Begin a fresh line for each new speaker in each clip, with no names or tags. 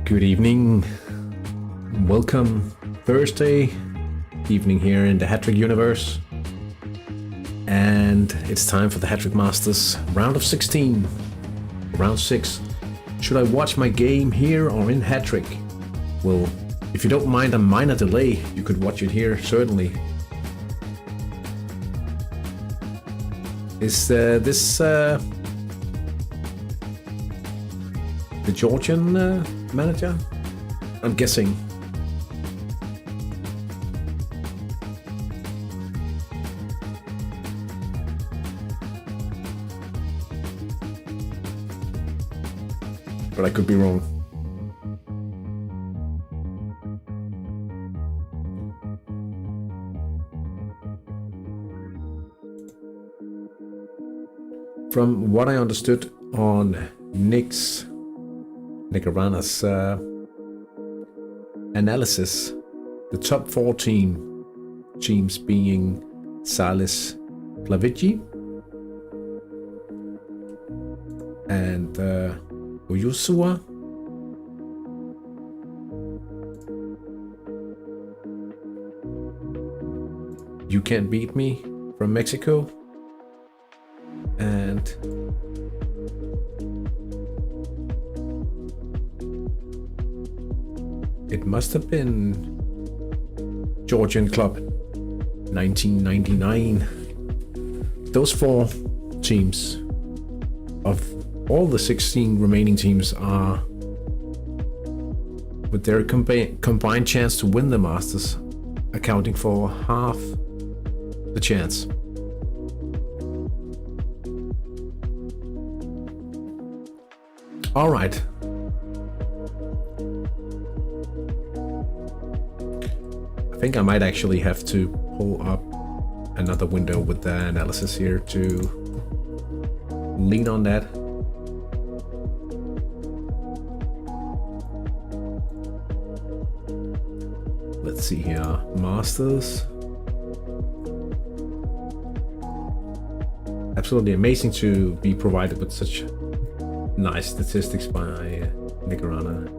Good evening. Welcome Thursday evening here in the Hattrick universe. And it's time for the Hattrick Masters round of 16. Round 6. Should I watch my game here or in Hattrick? Well, if you don't mind a minor delay, you could watch it here, certainly. Is this the Georgian manager? I'm guessing. But I could be wrong. From what I understood on Nick Arana's analysis, the top 4 teams being Salis Plavici and Uyusua, You Can't Beat Me from Mexico, and it must have been Georgian Club 1999. Those 4 teams of all the 16 remaining teams are, with their combined chance to win the Masters, accounting for half the chance. All right. I think I might actually have to pull up another window with the analysis here to lean on that. Let's see here. Masters. Absolutely amazing to be provided with such nice statistics by Nick Arana.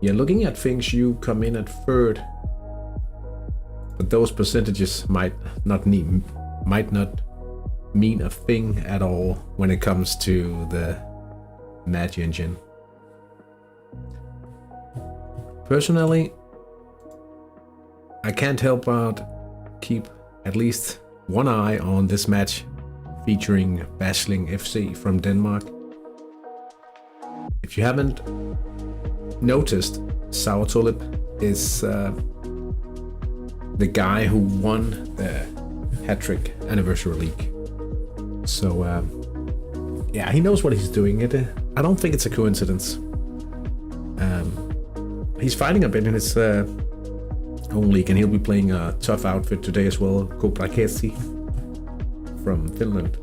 Yeah, looking at things, you come in at 3rd, but those percentages might not mean a thing at all when it comes to the match engine. Personally, I can't help but keep at least one eye on this match featuring Basling FC from Denmark. If you haven't noticed, Sour Tulip is the guy who won the Hattrick Anniversary League. So yeah, he knows what he's doing. I don't think it's a coincidence. He's fighting a bit in his own league, and he'll be playing a tough outfit today as well, Hattrick from Finland.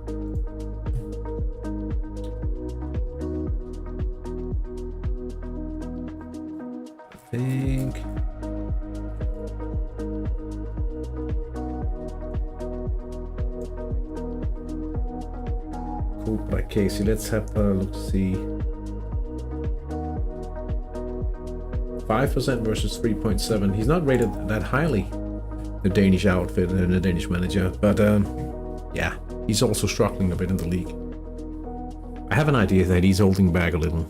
I think Casey. Let's have a look to see. 5% versus 3.7. He's not rated that highly, the Danish outfit and the Danish manager, but yeah, he's also struggling a bit in the league. I have an idea that he's holding back a little.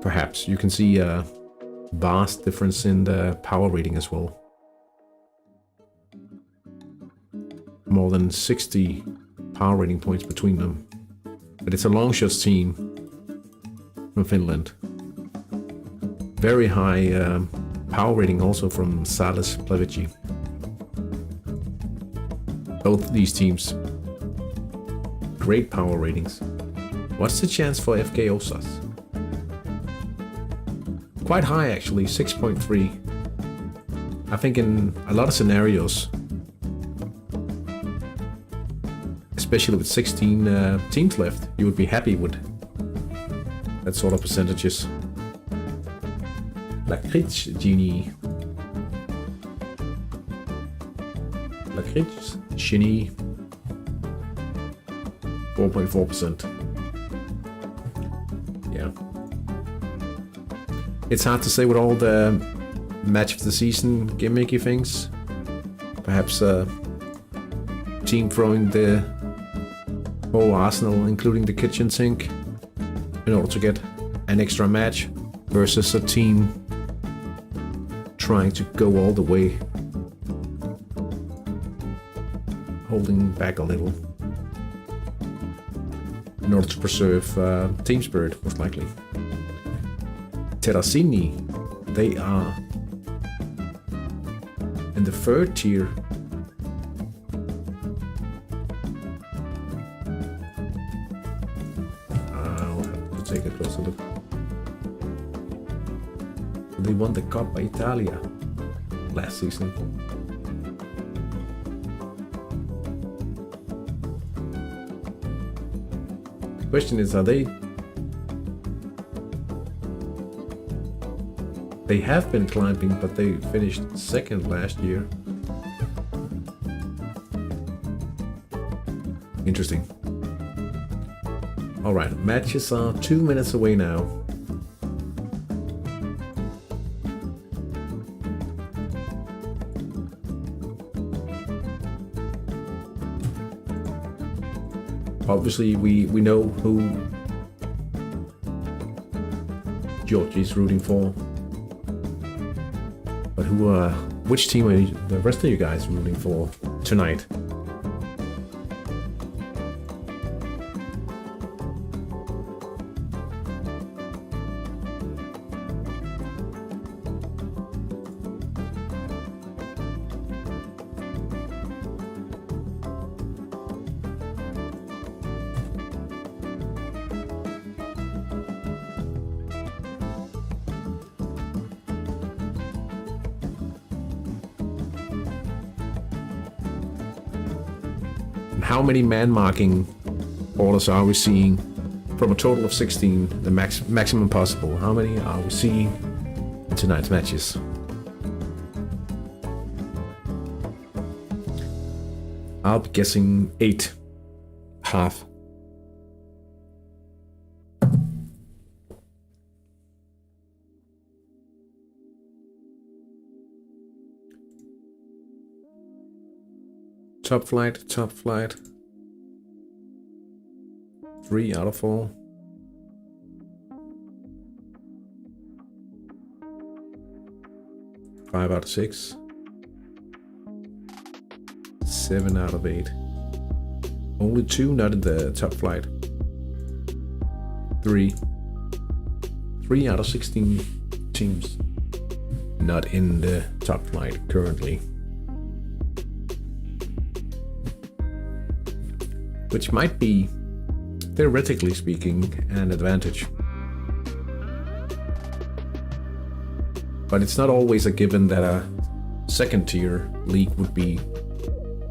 Perhaps you can see a vast difference in the power rating as well. More than 60 power rating points between them. But it's a long shots team from Finland. Very high power rating also from Salis Plavici. Both these teams, great power ratings. What's the chance for FK Osas? Quite high actually, 6.3. I think in a lot of scenarios, especially with 16 teams left, you would be happy with that sort of percentages. Lakritz Genie 4.4%. Yeah. It's hard to say with all the match of the season gimmicky things. Perhaps a team throwing the whole arsenal, including the kitchen sink, in order to get an extra match, versus a team trying to go all the way, holding back a little in order to preserve team spirit, most likely. Terracini, they are in the third tier. I'll have to take a closer look. They won the Coppa Italia last season. The question is, are they... They have been climbing, but they finished second last year. Interesting. Alright, matches are 2 minutes away now. Obviously, we know who Georgie is rooting for. But which team are the rest of you guys rooting for tonight? How many man marking orders are we seeing from a total of 16, the maximum possible? How many are we seeing in tonight's matches? I'll be guessing 8. Half. Top flight. 3 out of 4. 5 out of 6. 7 out of 8. Only 2 not in the top flight. 3 out of 16 teams not in the top flight currently. Which might be, theoretically speaking, an advantage. But it's not always a given that a second tier league would be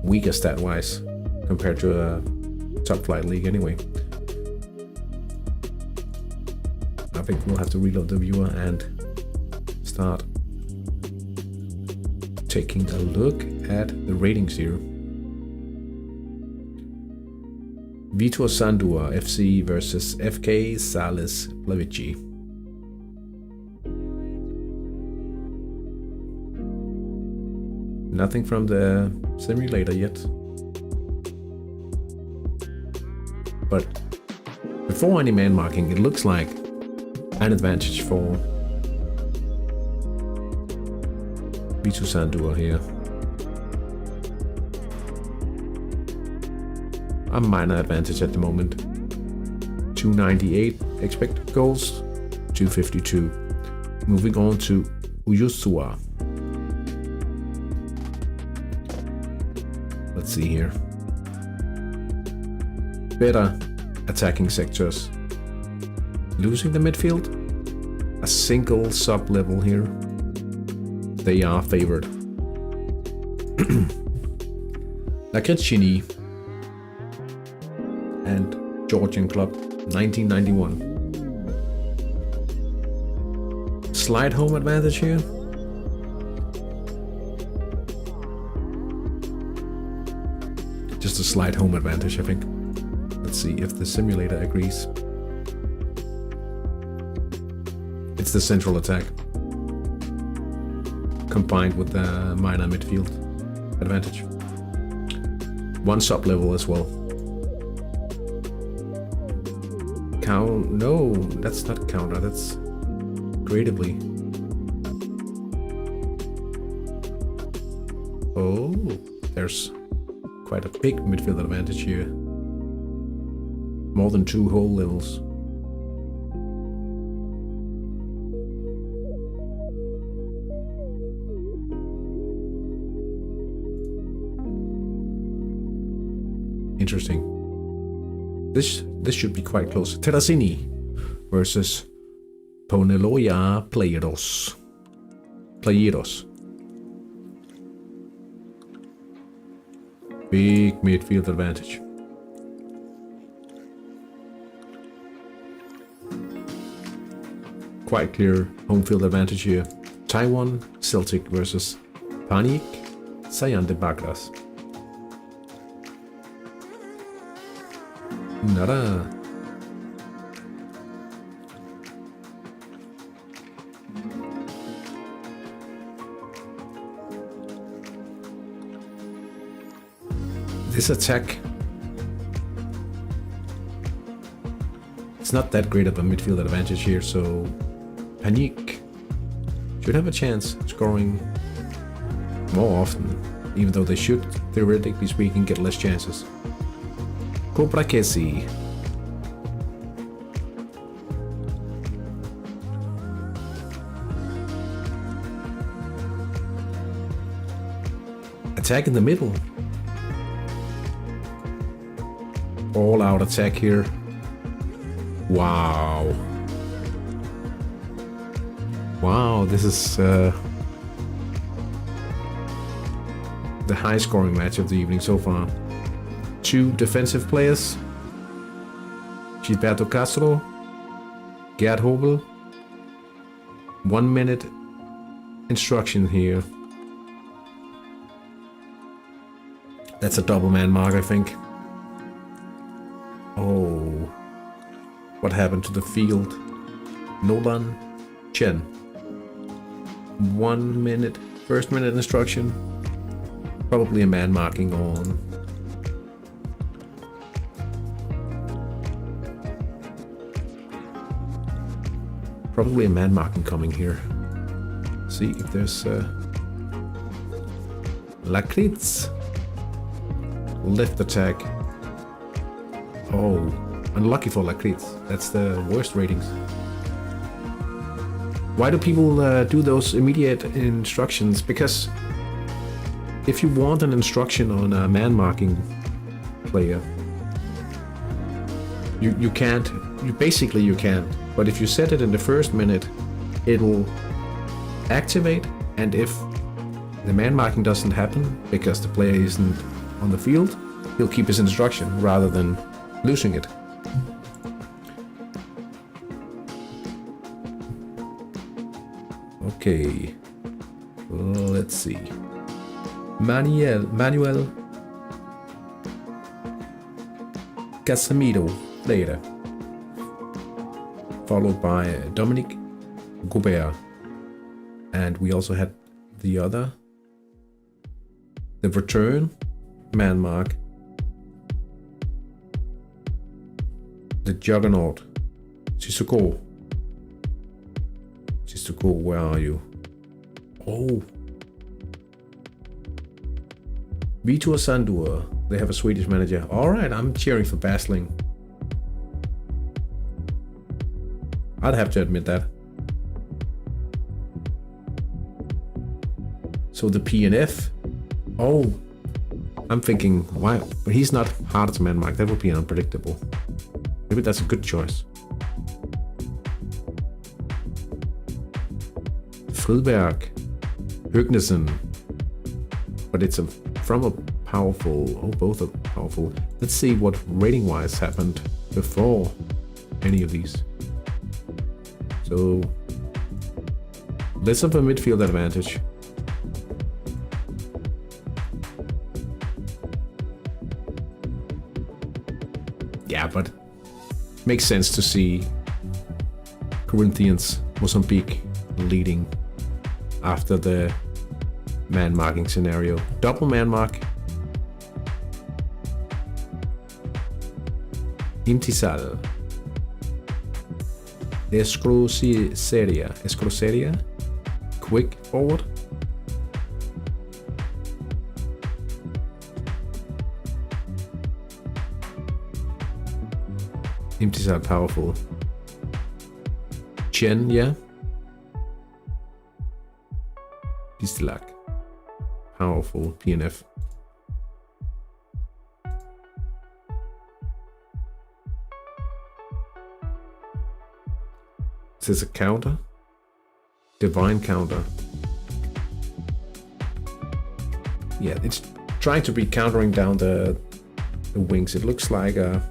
weaker stat-wise compared to a top flight league anyway. I think we'll have to reload the viewer and start taking a look at the ratings here. Vitor Sandua FC versus FK Sales Plavici. Nothing from the simulator yet. But before any man marking, it looks like an advantage for Vitor Sandua here. A minor advantage at the moment. 298 expected goals, 252. Moving on to Uyusua. Let's see here. Better attacking sectors. Losing the midfield. A single sub-level here. They are favored. Lakritz and Georgian Club 1991. Slight home advantage here. Just a slight home advantage, I think. Let's see if the simulator agrees. It's the central attack, combined with the minor midfield advantage. One sub-level as well. No, that's not counter, that's creatively. Oh, there's quite a big midfield advantage here. More than 2 whole levels. Interesting. This should be quite close. Terracini versus Poneloya Playeros. Big midfield advantage. Quite clear home field advantage here. Taiwan Celtic versus Panik Sayan de Bagras. Nada. This attack, it's not that great of a midfield advantage here, so Panik should have a chance scoring more often, even though they should, theoretically speaking, get less chances. Cobra Kesi. Attack in the middle. All out attack here. Wow. Wow, this is the high scoring match of the evening so far. 2 defensive players. Gilberto Castro, Gerd Hobel. 1 minute instruction here. That's a double man mark, I think. Oh, what happened to the field? Nolan Chen. 1 minute, first minute instruction. Probably a man marking on. Probably a man marking coming here. See if there's Lakritz. Left attack. Oh, unlucky for Lakritz. That's the worst ratings. Why do people do those immediate instructions? Because if you want an instruction on a man marking player, you can't. You can't. But if you set it in the first minute, it'll activate, and if the man marking doesn't happen because the player isn't on the field, he'll keep his instruction rather than losing it. Okay, let's see. Manuel Casemiro later, followed by Dominic Gobert, and we also had the return man mark, the juggernaut Sissoko, where are you? Oh, Vitor Sandur. They have a Swedish manager. All right, I'm cheering for Basling. I'd have to admit that. So the PNF. Oh, I'm thinking, why? But he's not hard to man mark. That would be unpredictable. Maybe that's a good choice. Friedberg, Høgnesen. But it's from a powerful. Oh, both are powerful. Let's see what rating-wise happened before any of these. So less of a midfield advantage. makes sense to see Corinthians, Mozambique leading after the man marking scenario. Double man mark. Intisal. Escroceria. Quick forward. Intisal powerful. Chen, yeah. Distilak. Powerful PNF. Is this a counter? Divine counter. Yeah, it's trying to be countering down the wings. It looks like a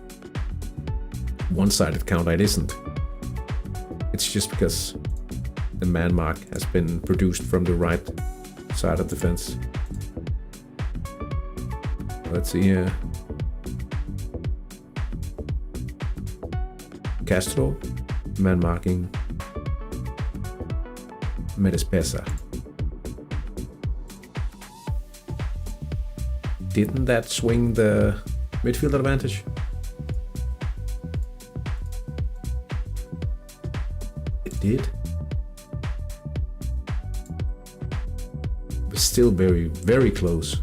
one-sided counter. It isn't. It's just because the man mark has been produced from the right side of the fence. Let's see here. Castro, man marking. Medespesa. Didn't that swing the midfield advantage? It did. But still very, very close.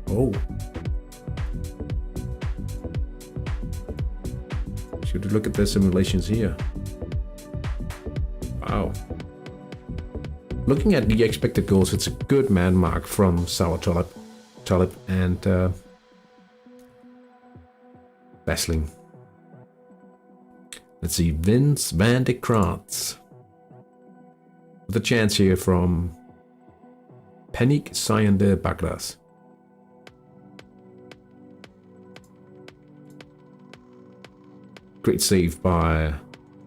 Oh. Should we look at the simulations here? Wow. Looking at the expected goals, it's a good man mark from Sauer Talib and Basling. Let's see, Vince van de Kraats. With a chance here from Panic Cyan de Bagras. Great save by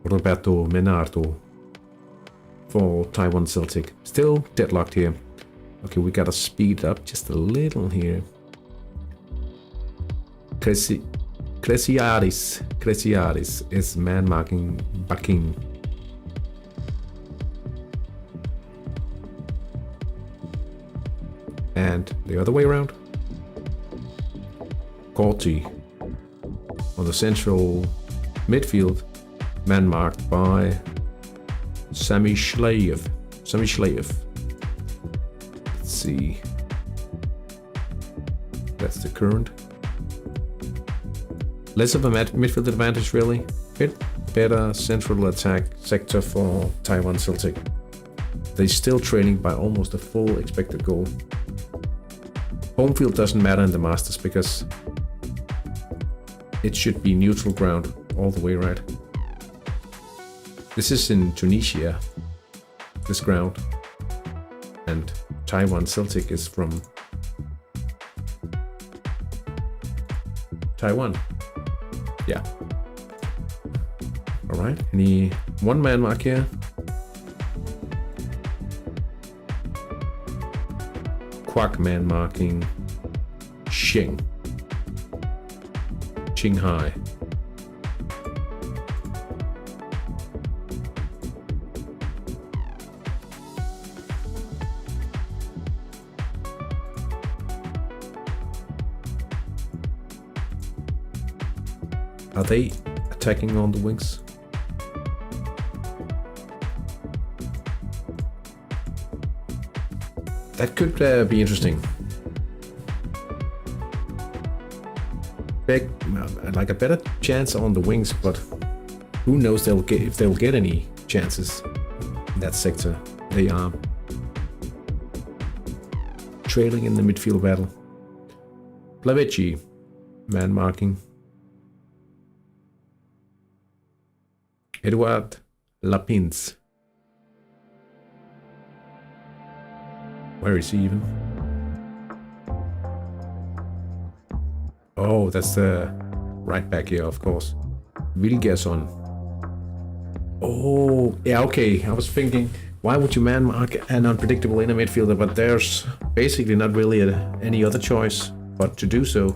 Roberto Menardo for Taiwan Celtic. Still deadlocked here. Okay, we gotta speed up just a little here. Cresiaris is man marking Bakin. And the other way around. Corti on the central midfield, man marked by Sami Shleyev. Let's see. That's the current. Less of a midfield advantage, really. Bit better central attack sector for Taiwan Celtic. They're still trailing by almost a full expected goal. Home field doesn't matter in the Masters because it should be neutral ground all the way, right? This is in Tunisia, this ground, and Taiwan Celtic is from Taiwan. Yeah. All right. Any one man mark here? Quack man marking Qinghai. Are they attacking on the wings? That could be interesting. Like a better chance on the wings, but who knows if they'll get any chances in that sector. They are trailing in the midfield battle. Plavecci, man marking. Eduard Lapins. Where is he even? Oh, that's the right back here, of course. Vilgerson. Oh, yeah, okay. I was thinking, why would you man mark an unpredictable inner midfielder? But there's basically not really any other choice but to do so.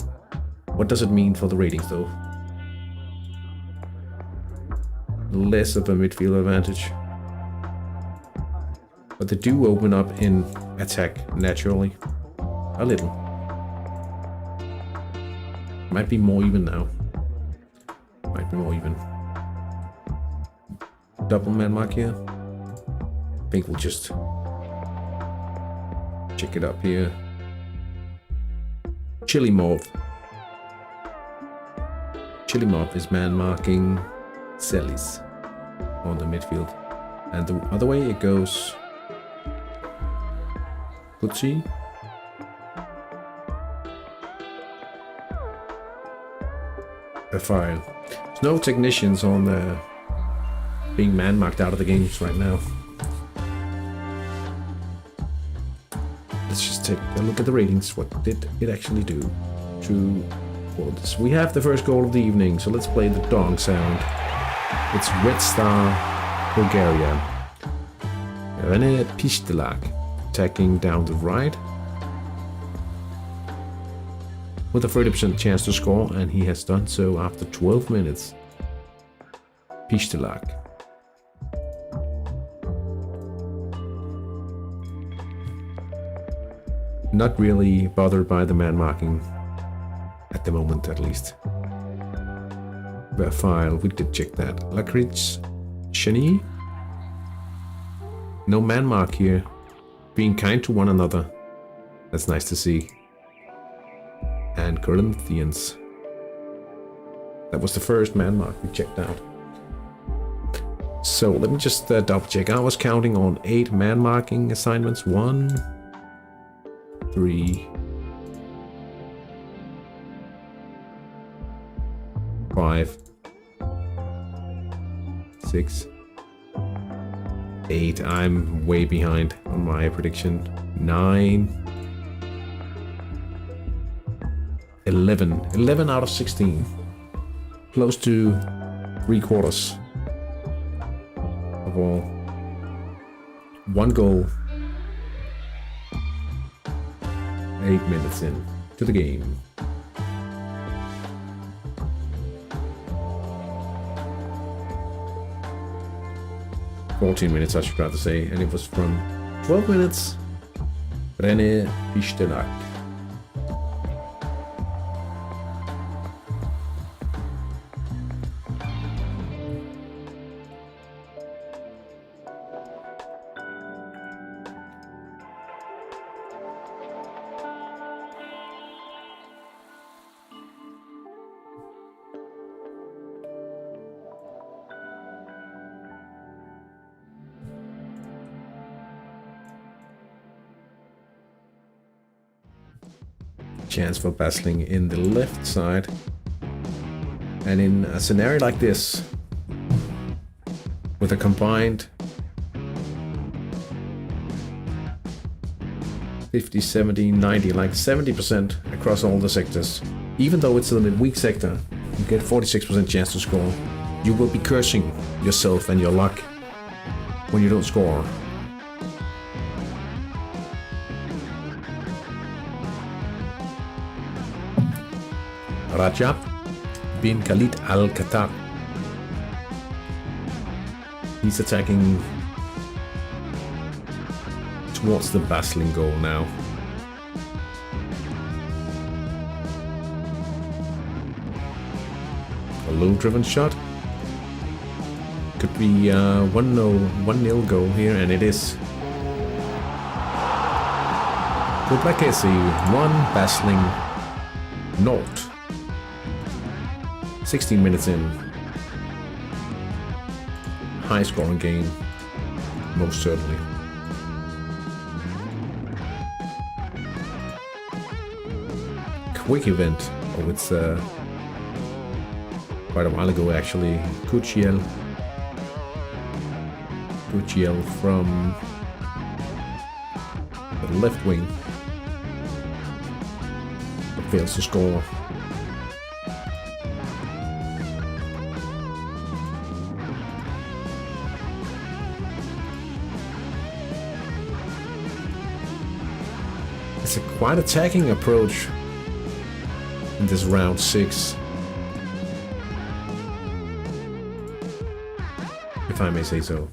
What does it mean for the ratings, though? Less of a midfield advantage. But they do open up in attack naturally. A little. Might be more even now. Might be more even. Double man mark here. I think we'll just check it up here. Chili Morph. Chili Morph is man marking Celis on the midfield. And the other way it goes. Gucci. A file. There's no technicians on the being man marked out of the games right now. Let's just take a look at the ratings. What did it actually do? True. Well, we have the first goal of the evening, so let's play the dong sound. It's Red Star, Bulgaria. Rene Pistelak attacking down the right. With a 30% chance to score, and he has done so after 12 minutes. Pistelak. Not really bothered by the man marking. At the moment, at least. File, we did check that. Lakritz, Shani. No man mark here. Being kind to one another. That's nice to see. And Corinthians. That was the first man mark we checked out. So let me just double check. I was counting on 8 man marking assignments. 1, 3, 5, 6, 8. I'm way behind on my prediction. 9, 11. 11 out of 16. Close to 3/4 of all. 1 goal. 8 minutes in to the game. -14 minutes, I should rather say, and it was from 12 minutes. Rene Pistelak. Chance for Basling in the left side. And in a scenario like this, with a combined 50, 70, 90, like 70% across all the sectors, even though it's in the weak sector, you get 46% chance to score. You will be cursing yourself and your luck when you don't score. Rajab bin Khalid Al-Qatar. He's attacking towards the Basling goal now. A low-driven shot. Could be 1-0 goal here, and it is. Kublakesi 1, Basling 0. 16 minutes in. High scoring game, most certainly. Quick event. Oh, it's quite a while ago actually. Kuchiel from the left wing, but fails to score. It's a quite attacking approach in this round 6. If I may say so.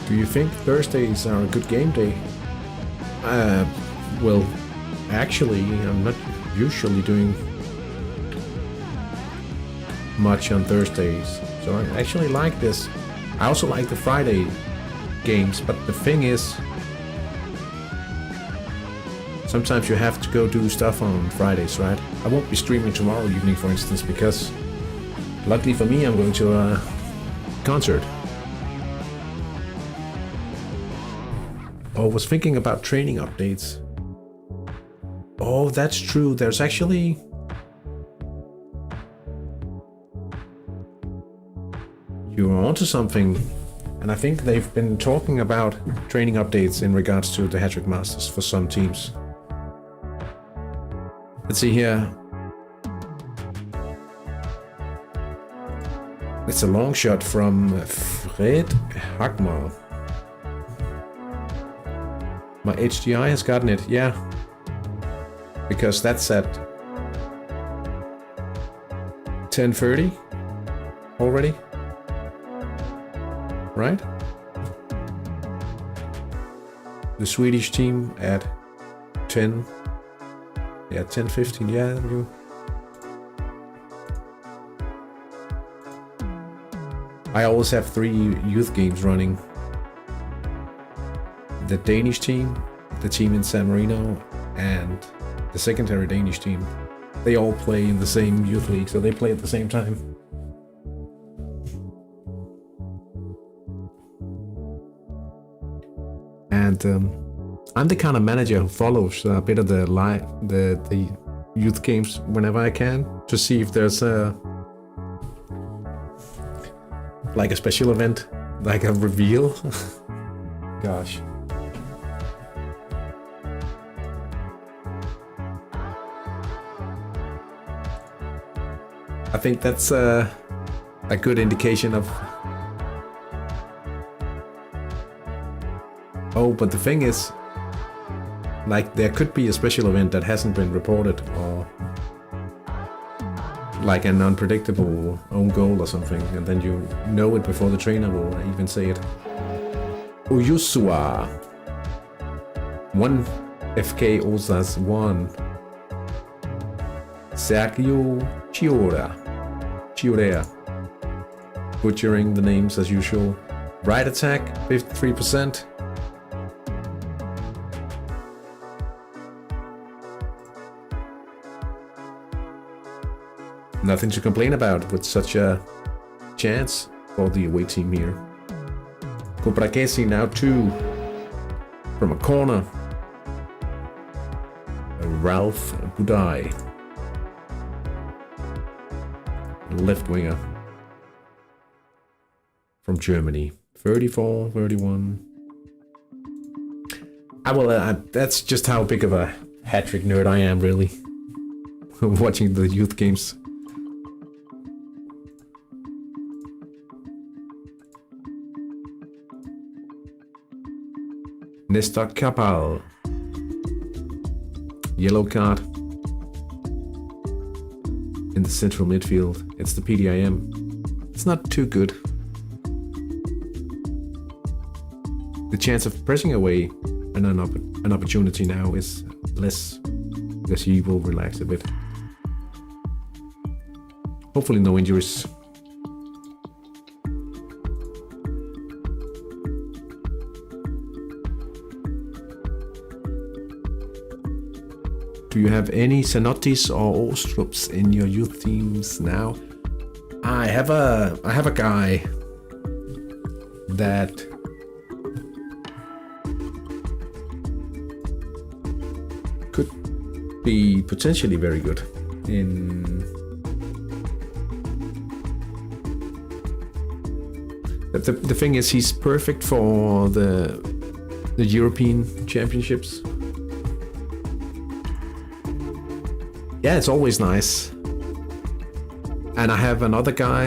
Do you think Thursdays are a good game day? Well, actually, I'm not usually doing much on Thursdays, so I actually like this. I also like the Friday games, but the thing is, sometimes you have to go do stuff on Fridays, right? I won't be streaming tomorrow evening, for instance, because luckily for me, I'm going to a concert. I was thinking about training updates. Oh, that's true. There's actually... You're onto something. And I think they've been talking about training updates in regards to the Hattrick Masters for some teams. Let's see here. It's a long shot from Fred Hagmar. My HDI has gotten it, yeah. Because that's at 10:30 already. Right? The Swedish team at 10. Yeah, 10:15, yeah. I always have 3 youth games running. The Danish team, the team in San Marino, and the secondary Danish team. They all play in the same youth league, so they play at the same time. And I'm the kind of manager who follows a bit of the youth games whenever I can, to see if there's like a special event, like a reveal. Gosh. I think that's a good indication of... Oh, but the thing is, like, there could be a special event that hasn't been reported, or like an unpredictable own goal or something, and then you know it before the trainer will even say it. Uyusua 1, FK Osas 1, Sergio Chiurea, butchering the names as usual. Right attack 53%. Nothing to complain about with such a chance for the away team here. Koprakesi now 2 from a corner. Ralph Budai, left winger from Germany. 34, 31. That's just how big of a Hattrick nerd I am, really. Watching the youth games. Nestor Kapal. Yellow card. In the central midfield. It's the PDIM. It's not too good. The chance of pressing away an opportunity now is less, because he will relax a bit. Hopefully no injuries. Do you have any Zanottis or Ostrups in your youth teams now? I have a guy that could be potentially very good in. The thing is, he's perfect for the European Championships. Yeah, it's always nice. And I have another guy,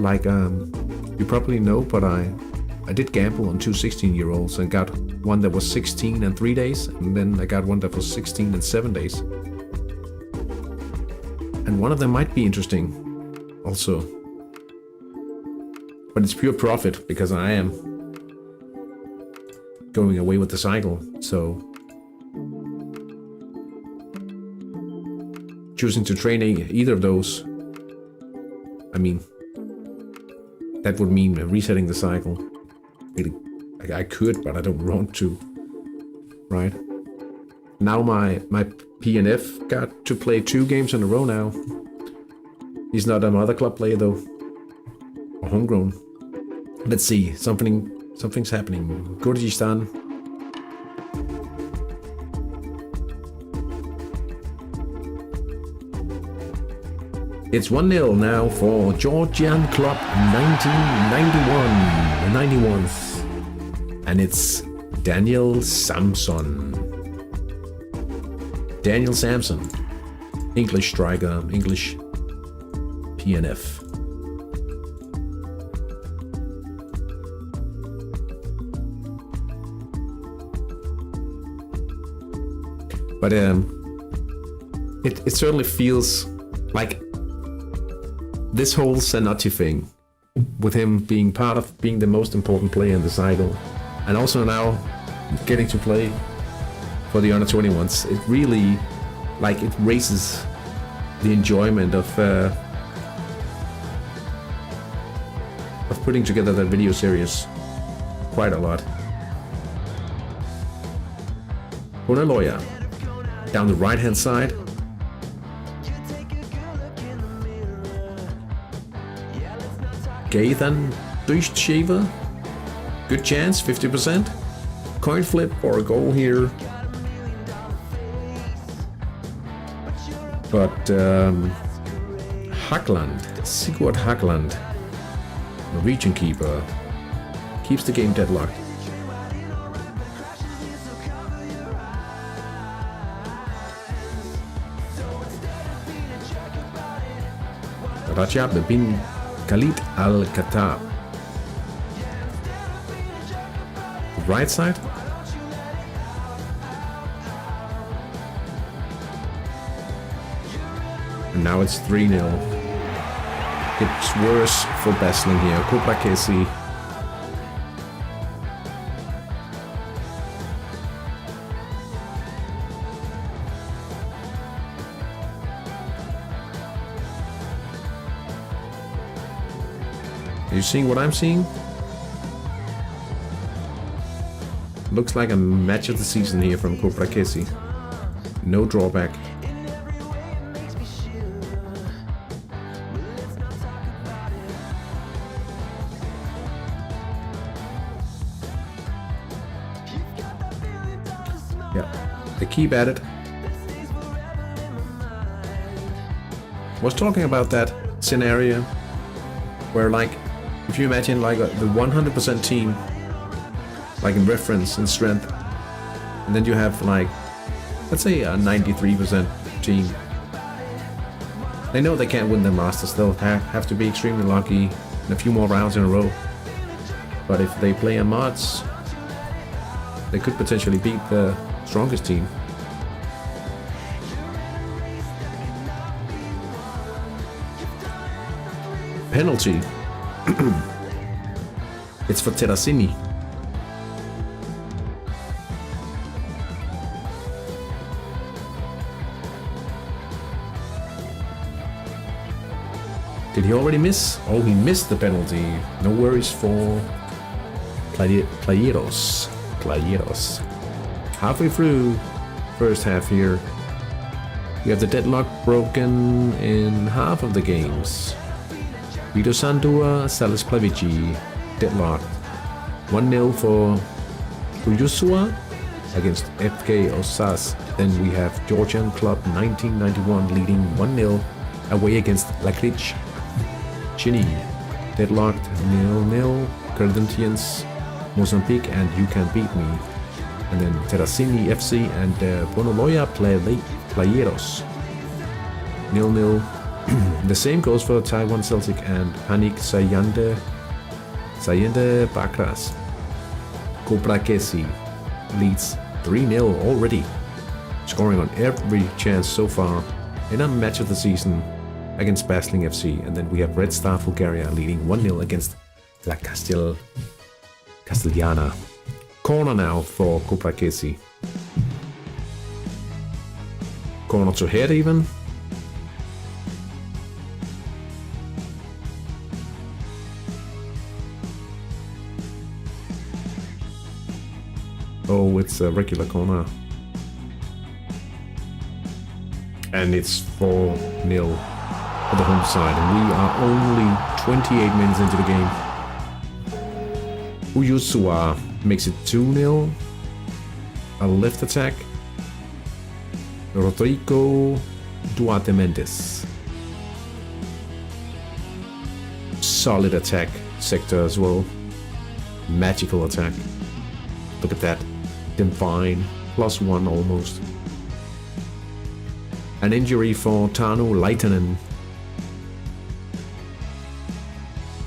like you probably know, but I did gamble on two 16-year-olds and got one that was 16 and 3 days, and then I got one that was 16 and 7 days. And one of them might be interesting also. But it's pure profit because I am going away with the cycle, so choosing to train either of those, I mean, that would mean resetting the cycle. Really, I could, but I don't want to. Right? Now my PNF got to play 2 games in a row now. He's not a mother club player though, or homegrown. Let's see, something's happening. Kyrgyzstan. It's 1-0 now for Georgian Club 1991, the 91st. And it's Daniel Samson. Daniel Samson. English striker, English PNF. But it certainly feels like this whole Zanotti thing, with him being part of being the most important player in the cycle, and also now getting to play for the under 21s, it really, like, it raises the enjoyment of putting together that video series quite a lot. Honaloya down the right hand side. Gaithan Duishtshaver. Good chance, 50%. Coin flip for a goal here. But Hagland, Sigurd Hagland, Norwegian keeper, keeps the game deadlocked. Rajab bin Khalid Al-Khattab. Right side. And now it's 3-0. It's worse for Besling here. Koprakesi. Are you seeing what I'm seeing? Looks like a match of the season here from Koprakesi. No drawback. Yeah, they keep at it. Was talking about that scenario where, like, if you imagine like the 100% team, like in reference and strength, and then you have, like, let's say a 93% team. They know they can't win the Masters. They'll have to be extremely lucky in a few more rounds in a row. But if they play on mods, they could potentially beat the strongest team. Penalty. It's for Terracini. Did he already miss? Oh, he missed the penalty. No worries for Playeros. Halfway through first half here. We have the deadlock broken in half of the games. Vito Sandua, Salis Plavici, deadlocked. 1-0 for Uyusua against FK Osas. Then we have Georgian Club 1991 leading 1-0 away against Lakric Chini. Deadlocked 0-0. Corinthians, Mozambique and You Can Beat Me. And then Terracini FC and Bonoloya Playeros 0-0. The same goes for Taiwan Celtic and Panik Sayende Bakras. Cobrakesi leads 3-0 already, scoring on every chance so far in a match of the season against Basling FC. And then we have Red Star Bulgaria leading 1-0 against La Castellana. Corner now for Cobrakesi. Corner to head even. Oh, it's a regular corner. And it's 4-0 for the home side. And we are only 28 minutes into the game. Uyusua makes it 2-0. A left attack. Rodrigo Duarte Mendes. Solid attack sector as well. Magical attack. Look at that. Divine. +1 almost. An injury for Tanu Leitonen.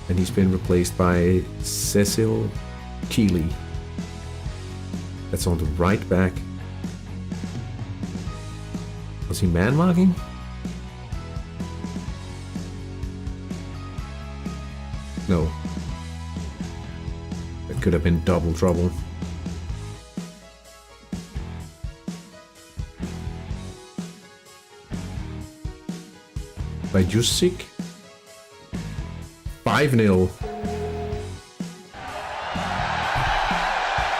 And he's been replaced by Cecil Keeley. That's on the right back. Was he man marking? No. That could have been double trouble. By Jusik. 5-0.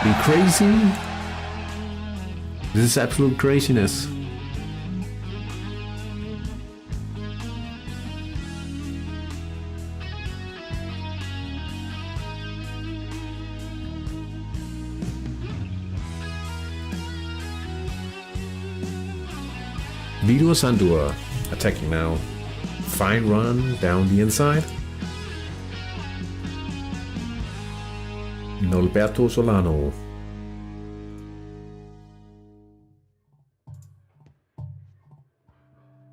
Be crazy? This is absolute craziness. Vitor Sandur attacking now. Fine run down the inside. Norberto Solano.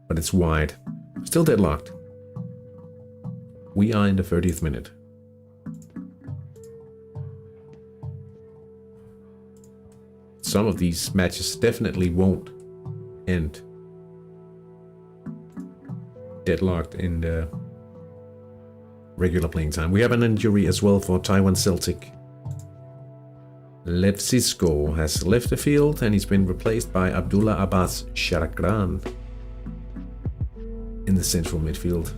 But it's wide. Still deadlocked. We are in the 30th minute. Some of these matches definitely won't end deadlocked in the regular playing time. We have an injury as well for Taiwan Celtic. Lev Cisco has left the field and he's been replaced by Abdullah Abbas Sharakran in the central midfield.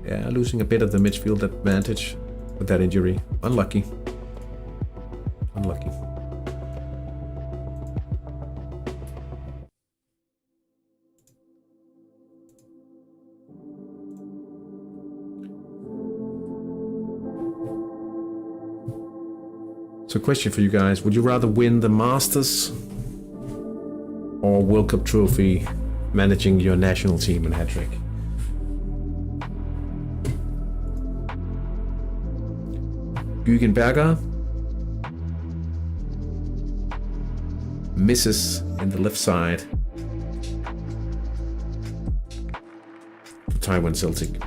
Yeah, losing a bit of the midfield advantage with that injury. Unlucky. Unlucky. So question for you guys, would you rather win the Masters or World Cup trophy managing your national team in Hattrick? Guggenberger misses in the left side for Taiwan Celtic.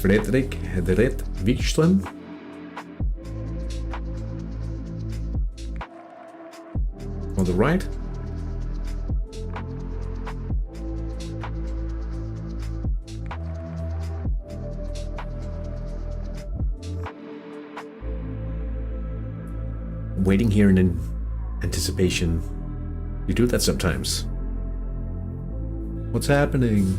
Fredrik Hederet Wikström. On the right. Waiting here in anticipation. You do that sometimes. What's happening?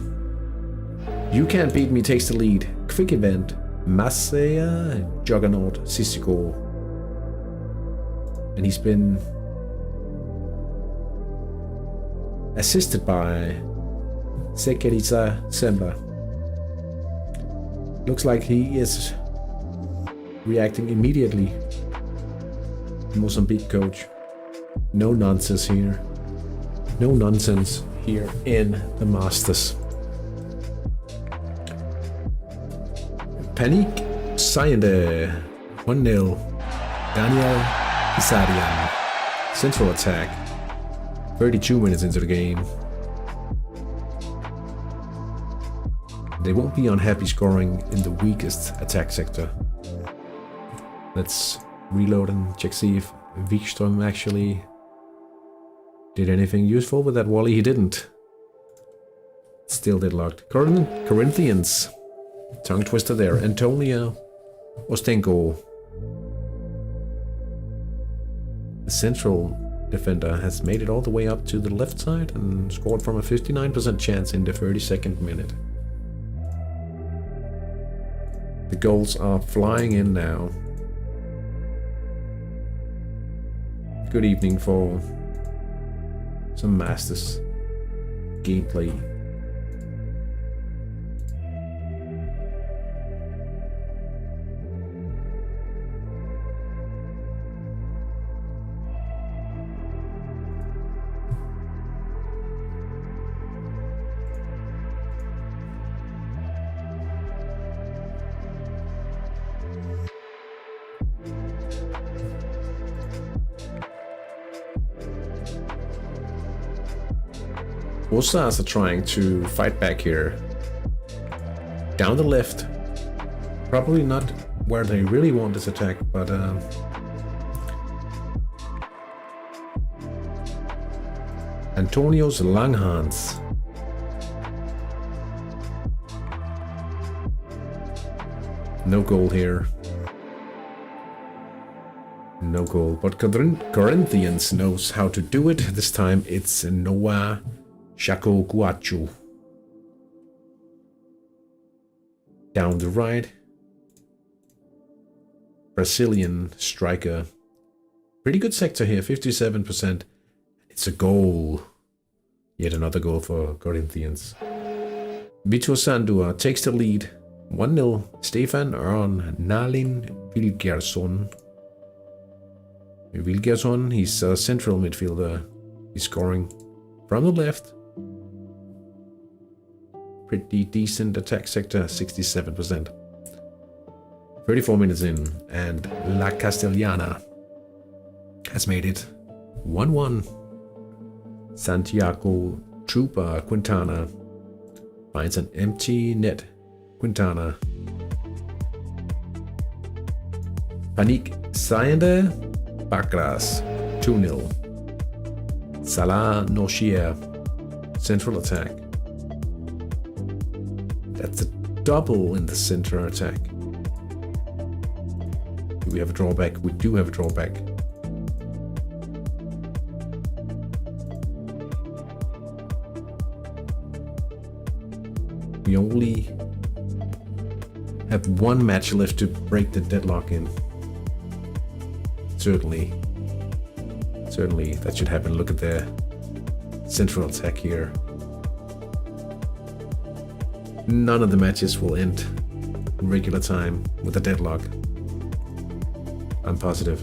You Can't Beat Me takes the lead. Quick event. Masaya Juggernaut Sissiko. And he's been assisted by Sekerica Semba. Looks like he is reacting immediately. Mozambique coach. No nonsense here. No nonsense here in the Masters. Panic Sayende 1-0. Daniel Isarian. Central attack. 32 minutes into the game. They won't be unhappy scoring in the weakest attack sector. Let's reload and check see if Wikström actually did anything useful with that volley. He didn't. Still deadlocked. Corinthians. Tongue twister there. Antonio Ostenko. The central defender has made it all the way up to the left side and scored from a 59% chance in the 32nd minute. The goals are flying in now. Good evening for some Masters gameplay. Osas are trying to fight back here. Down the left. Probably not where they really want this attack, but Antonio's Langhans. No goal here. No goal, but Corinthians knows how to do it. This time it's Noah Shako Guachu. Down the right. Brazilian striker. Pretty good sector here, 57%. It's a goal. Yet another goal for Corinthians. Vitor Sandua takes the lead. 1-0. Stefan on Nalin Vilgersson. Vilgersson, he's a central midfielder. He's scoring from the left. Pretty decent attack sector, 67%. 34 minutes in, and La Castellana has made it 1-1. Santiago Trooper Quintana finds an empty net. Quintana. Panik Sayende Bakras 2-0. Salah Noshia central attack. That's a double in the center attack. Do we have a drawback? We do have a drawback. We only have one match left to break the deadlock in. Certainly that should happen. Look at the central attack here. None of the matches will end in regular time with a deadlock. I'm positive.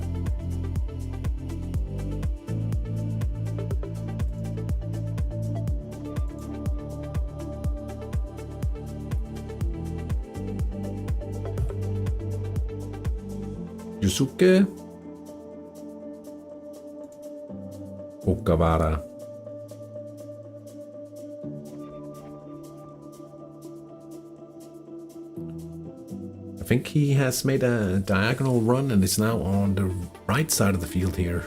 Yusuke Okawara. I think he has made a diagonal run and is now on the right side of the field here.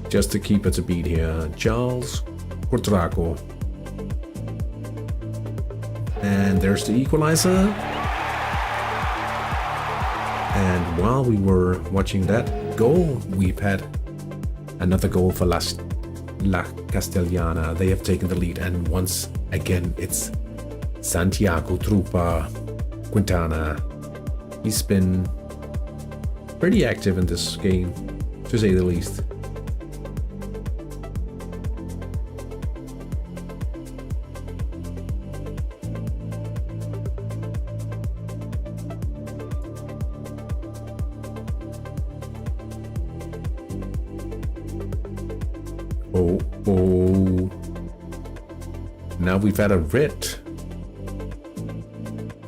Just to keep it a beat here, Charles Cortraco. And there's the equalizer. And while we were watching that goal, we've had another goal for La Castellana. They have taken the lead, and once again it's Santiago Trupa Quintana. He's been pretty active in this game, to say the least. Oh. Now we've had a red.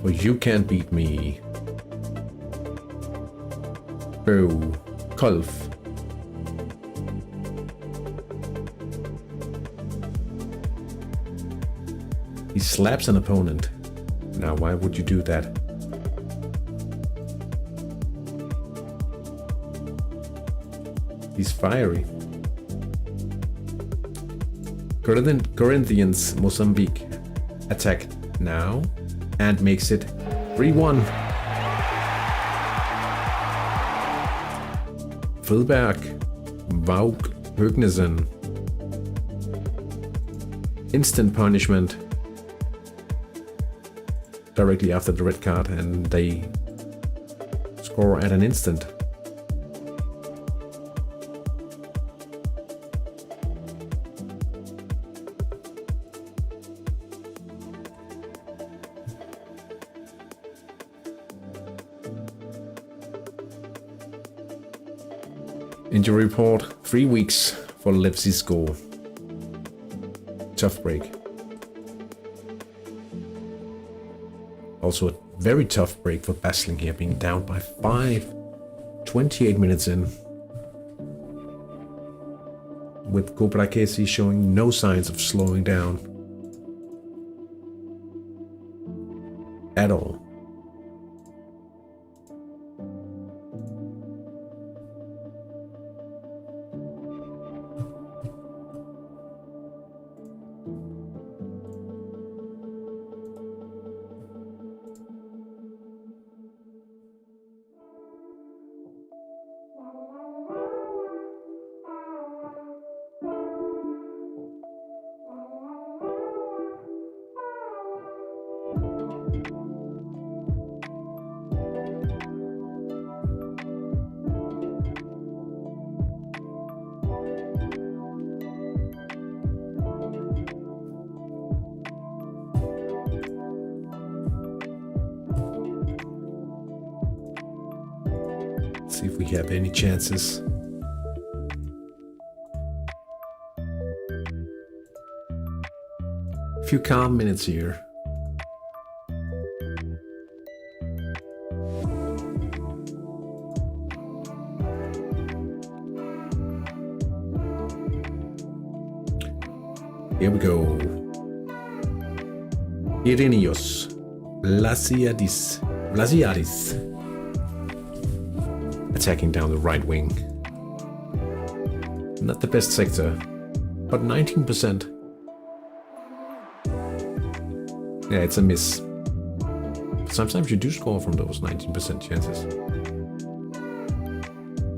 Well, you can't beat me. Oh, Kolf. He slaps an opponent. Now, why would you do that? He's fiery. Corinthians Mozambique attack now and makes it 3-1. Fulberg, Vaug Høgnesen. Instant punishment directly after the red card, and they score at an instant. Injury report, 3 weeks for Levsisko. Tough break. Also a very tough break for Basling here, being down by 5, 28 minutes in. With Cobrakesi showing no signs of slowing down at all. See if we have any chances. A few calm minutes here. Here we go. Ireneos Vlasiadis. Attacking down the right wing. Not the best sector, but 19%. Yeah, it's a miss. Sometimes you do score from those 19% chances.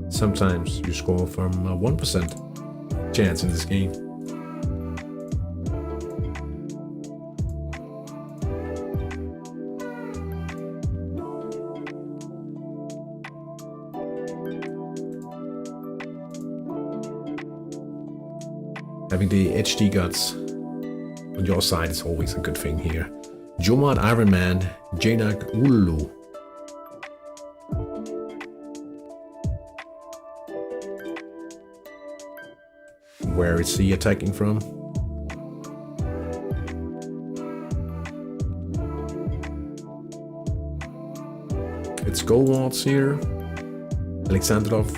Sometimes you score from a 1% chance in this game. Having the HD guts on your side is always a good thing here. Jomart Ironman, Janak Ulu. Where is he attacking from? It's Goldwards here. Alexandrov.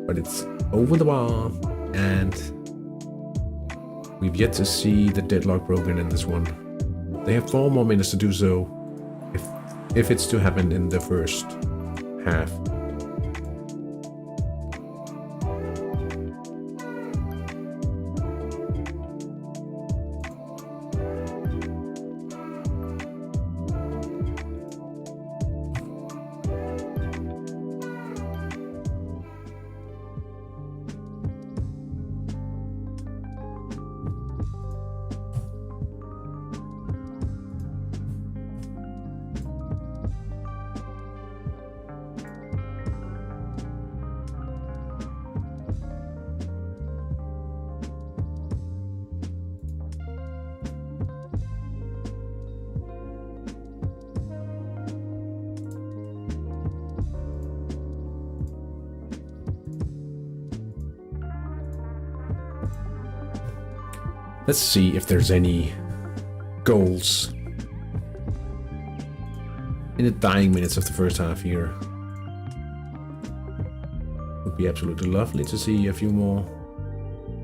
But it's over the bar, and we've yet to see the deadlock broken in this one. They have 4 more minutes to do so, if it's to happen in the first half. Let's see if there's any goals in the dying minutes of the first half here. Would be absolutely lovely to see a few more.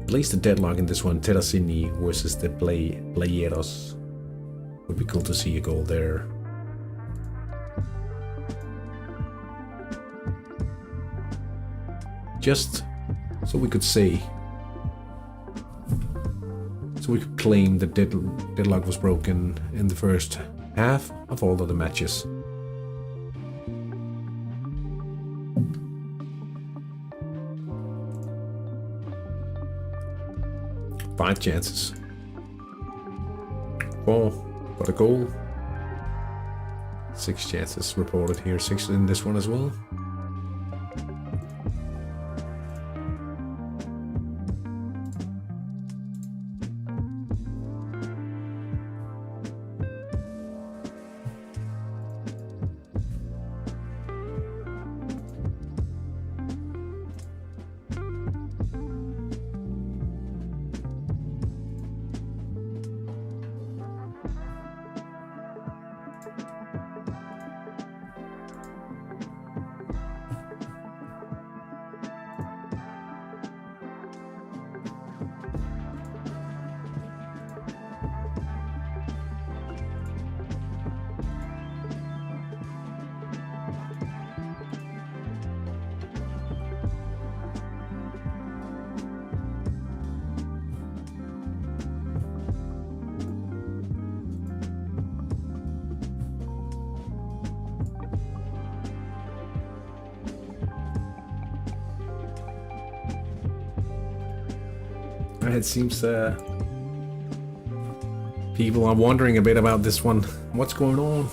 At least a deadlock in this one. Terracini versus the Playeros. Would be cool to see a goal there. Just so we could say, so we could claim that deadlock was broken in the first half of all of the matches. Five chances. 4 got a goal. 6 chances reported here. 6 in this one as well. It seems people are wondering a bit about this one. What's going on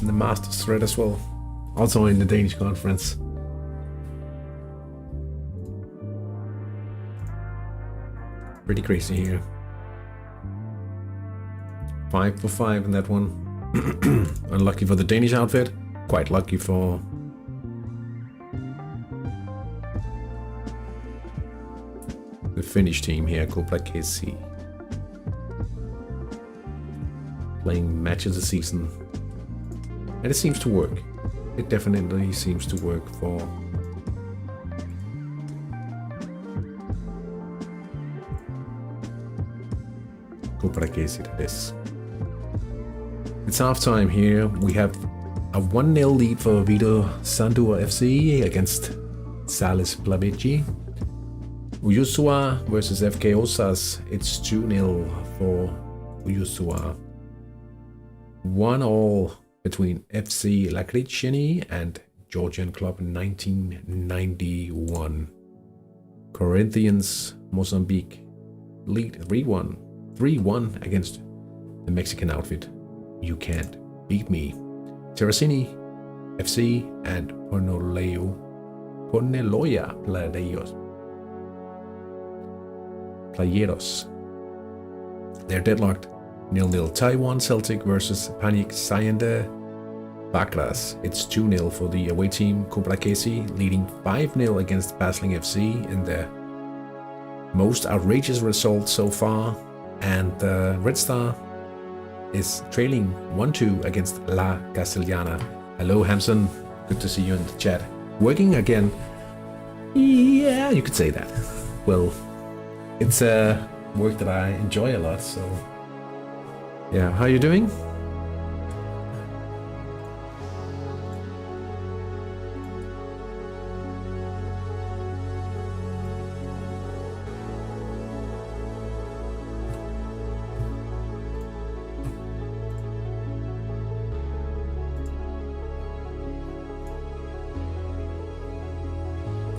in the Masters thread as well? Also in the Danish conference. Pretty crazy here. 5 for 5 in that one. Unlucky for the Danish outfit. Quite lucky for the Finnish team here, KC. Playing match of the season. And it seems to work. It definitely seems to work for KC to this. It's half time here. We have a 1-0 lead for Vito Sandur FC against Sales Plavici. Uyusua versus FK Osas. It's 2-0 for Uyusua. 1-1 between FC Lakriceni and Georgian club in 1991. Corinthians Mozambique lead 3-1 against the Mexican outfit. You can't beat me. Terracini FC and Poneloya Playeros. They're deadlocked. 0-0. Taiwan Celtic versus Panic Sayende Bakras. It's 2-0 for the away team. KC leading 5-0 against Basling FC in the most outrageous result so far. And Red Star is trailing 1-2 against La Castellana. Hello, Hamson. Good to see you in the chat. Working again. Yeah, you could say that. Well, it's work that I enjoy a lot, so yeah. How are you doing?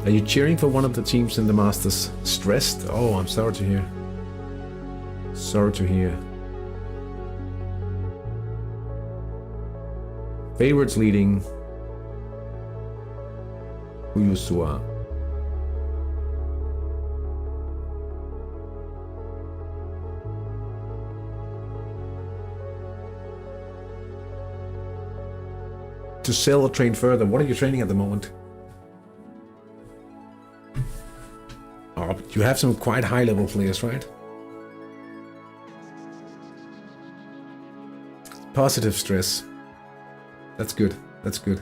Are you cheering for one of the teams in the Masters? Stressed? Oh, I'm sorry to hear. Sorry to hear. Favorites leading. Uyusua. To sell or train further. What are you training at the moment? Oh, you have some quite high level players, right? Positive stress. That's good. That's good.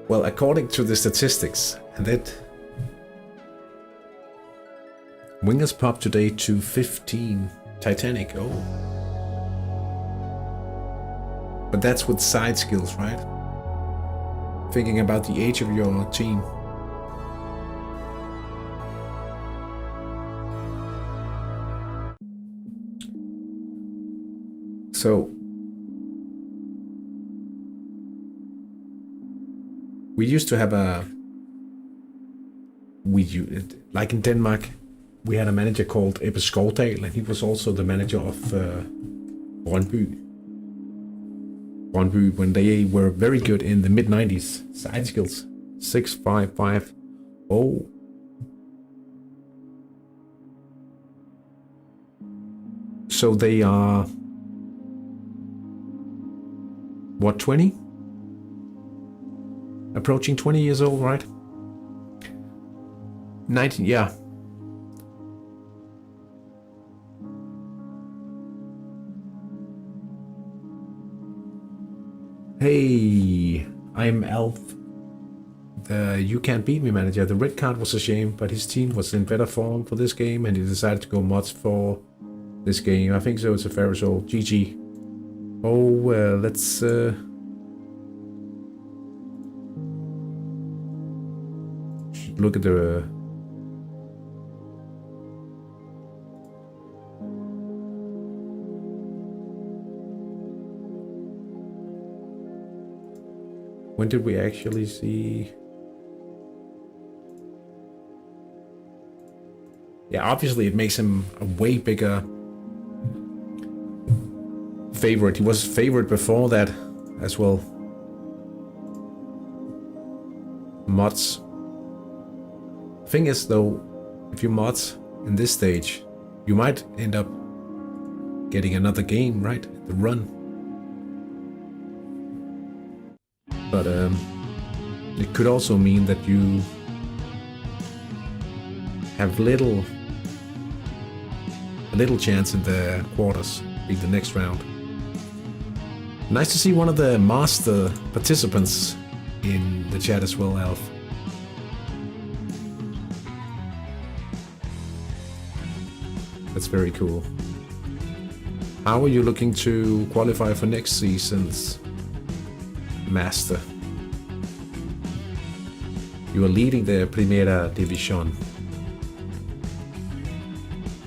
Well, according to the statistics, and that wingers pop today to 15. Titanic, oh. But that's with side skills, right? Thinking about the age of your team. So we used to have like in Denmark, we had a manager called Ebbe Skovdal, and he was also the manager of Brøndby. Brøndby, when they were very good in the mid-90s. Side skills, 6-5-5. Oh. So they are, what, 20? Approaching 20 years old, right? 19, yeah. Hey, I'm Alf, the You Can't Beat Me manager. The red card was a shame, but his team was in better form for this game and he decided to go mods for this game. I think so, it's a fair result. GG. Oh, let's... look at the... when did we actually see... Yeah, obviously it makes him a way bigger favorite. He was favorite before that as well. Mods. Thing is though, if you mod in this stage, you might end up getting another game, right? The run. But it could also mean that you have a little chance in the quarters, being the next round. Nice to see one of the master participants in the chat as well, Alf. That's very cool. How are you looking to qualify for next season's Master? You are leading the Primera División.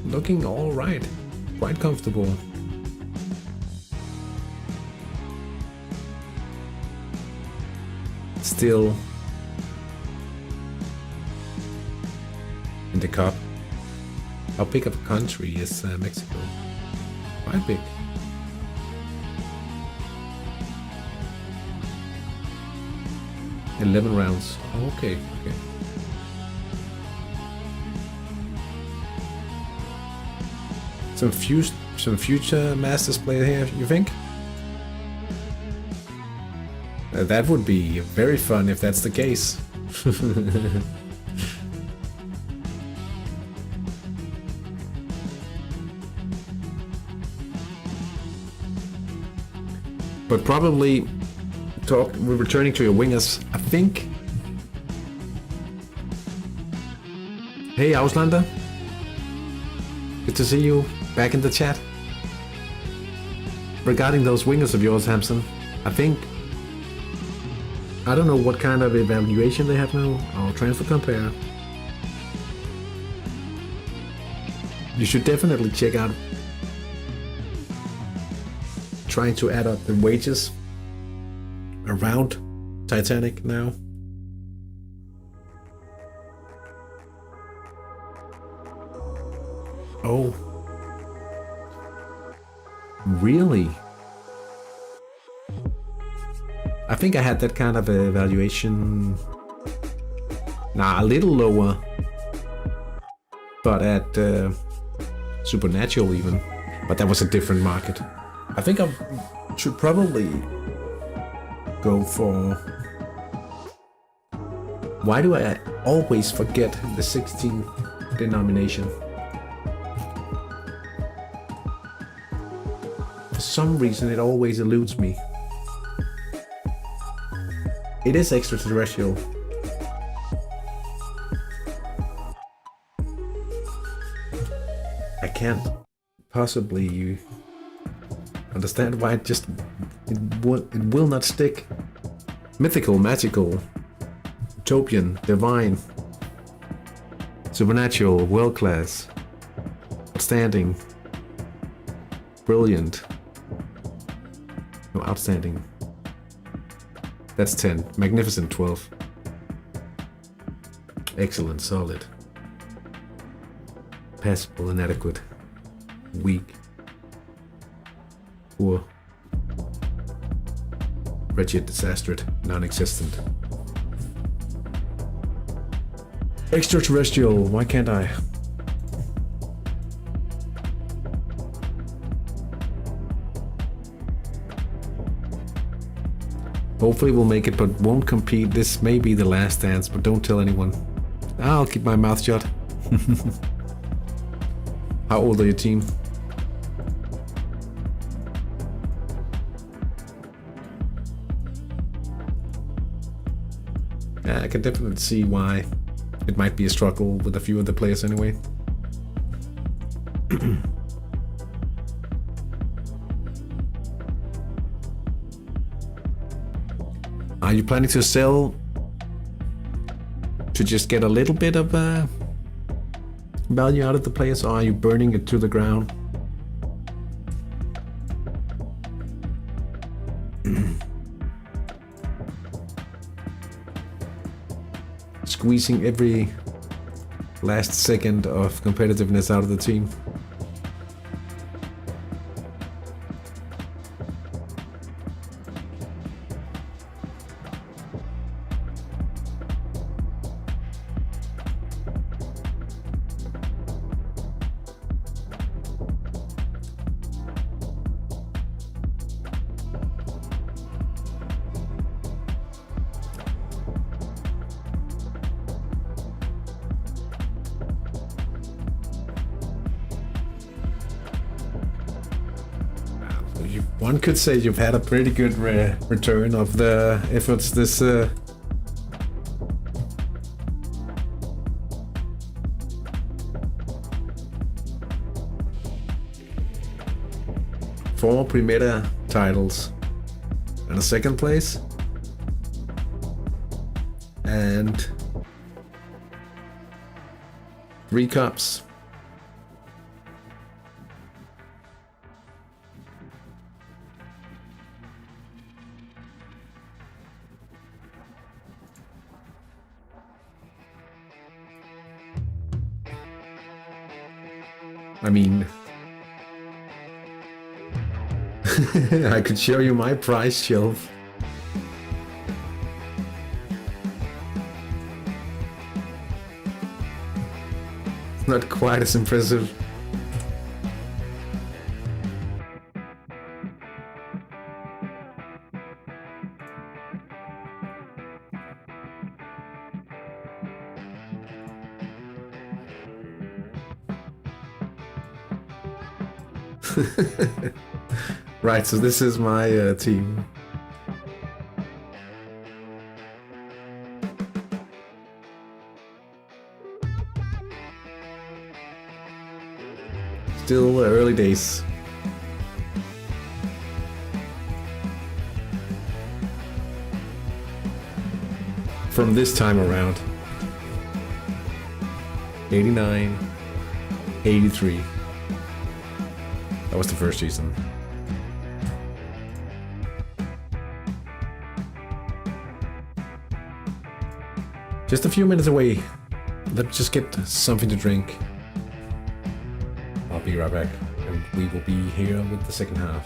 Looking all right, quite comfortable. Still in the cup. How big of a country is Mexico? Quite big. $11 rounds. Okay, okay. Some future Masters player here, you think? That would be very fun if that's the case. But probably we're returning to your wingers, I think. Hey Auslander, good to see you back in the chat. Regarding those wingers of yours, Hampson, I think, I don't know what kind of evaluation they have now. I'll transfer compare. You should definitely check out trying to add up the wages around Titanic now. Oh. Really? I think I had that kind of evaluation. Nah, a little lower. But at Supernatural even. But that was a different market. I think I should probably go for Why do I always forget the 16th denomination? For some reason, it always eludes me. It is extraterrestrial. I can't possibly understand why it will not stick. Mythical, magical, utopian, divine, supernatural, world class, outstanding, brilliant. No, outstanding. That's 10. Magnificent, 12. Excellent, solid. Passable, inadequate. Weak. Poor. Wretched, disastrous, non-existent. Extraterrestrial, why can't I? Hopefully we'll make it, but won't compete. This may be the last dance, but don't tell anyone. I'll keep my mouth shut. How old are your team? Yeah, I can definitely see why it might be a struggle with a few of the players anyway. Are you planning to sell to just get a little bit of value out of the players, or are you burning it to the ground? Squeezing every last second of competitiveness out of the team. One could say you've had a pretty good return of the efforts this four Primera titles and a second place and 3 cups. I mean, I could show you my price shelf. It's not quite as impressive. Right, so this is my team. Still early days. From this time around. 89, 83. That was the first season. Just a few minutes away. Let's just get something to drink. I'll be right back, and we will be here with the second half.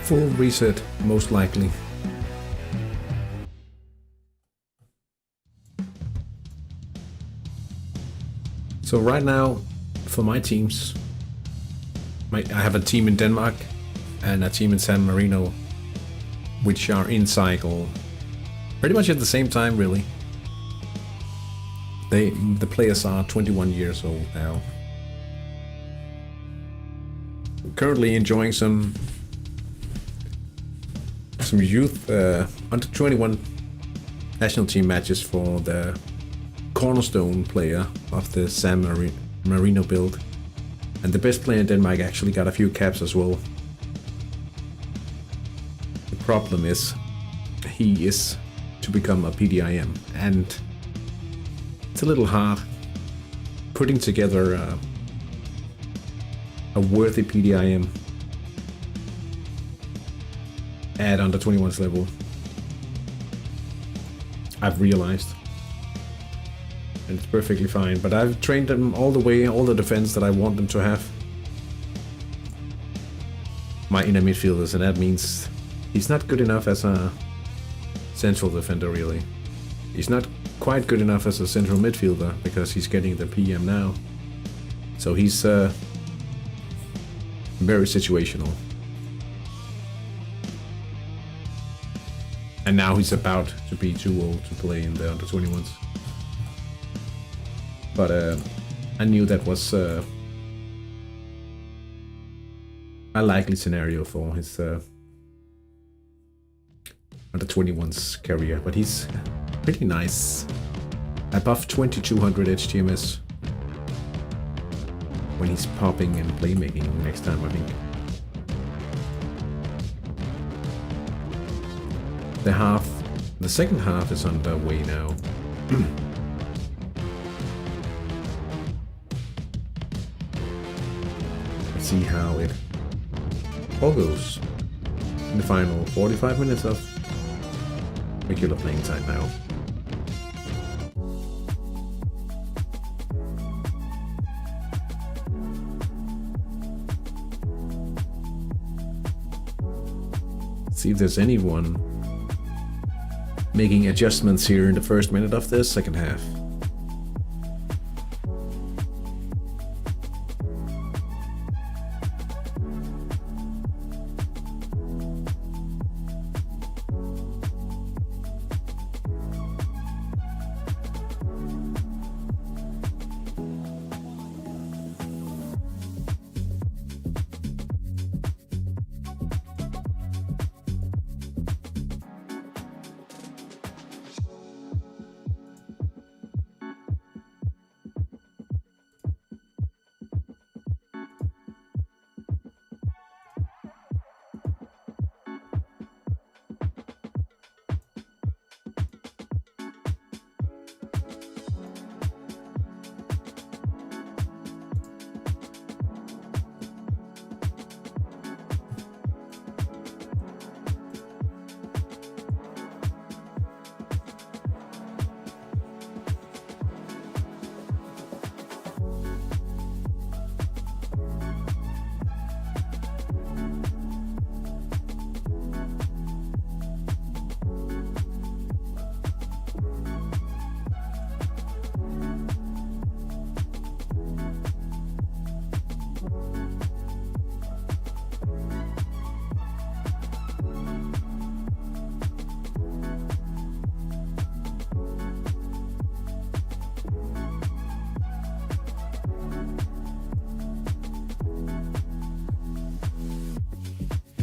full reset, most likely. So right now, for my teams, I have a team in Denmark and a team in San Marino, which are in cycle pretty much at the same time, really. The players are 21 years old now. Currently enjoying some youth under 21 national team matches for the cornerstone player of the San Marino build. And the best player in Denmark actually got a few caps as well. The problem is, he is to become a PDIM, and it's a little hard putting together a worthy PDIM at under 21's level. I've realized. And it's perfectly fine, but I've trained them all the way, all the defense that I want them to have. My inner midfielders, and that means he's not good enough as a central defender, really. He's not quite good enough as a central midfielder, because he's getting the PM now. So he's very situational. And now he's about to be too old to play in the under 21s. But I knew that was a likely scenario for his under 21's career. But he's pretty nice. Above 2200 HTMS when he's popping and playmaking next time, I think. The second half is underway now. Let's see how it all goes in the final 45 minutes of regular playing time now. Let's see if there's anyone making adjustments here in the first minute of the second half.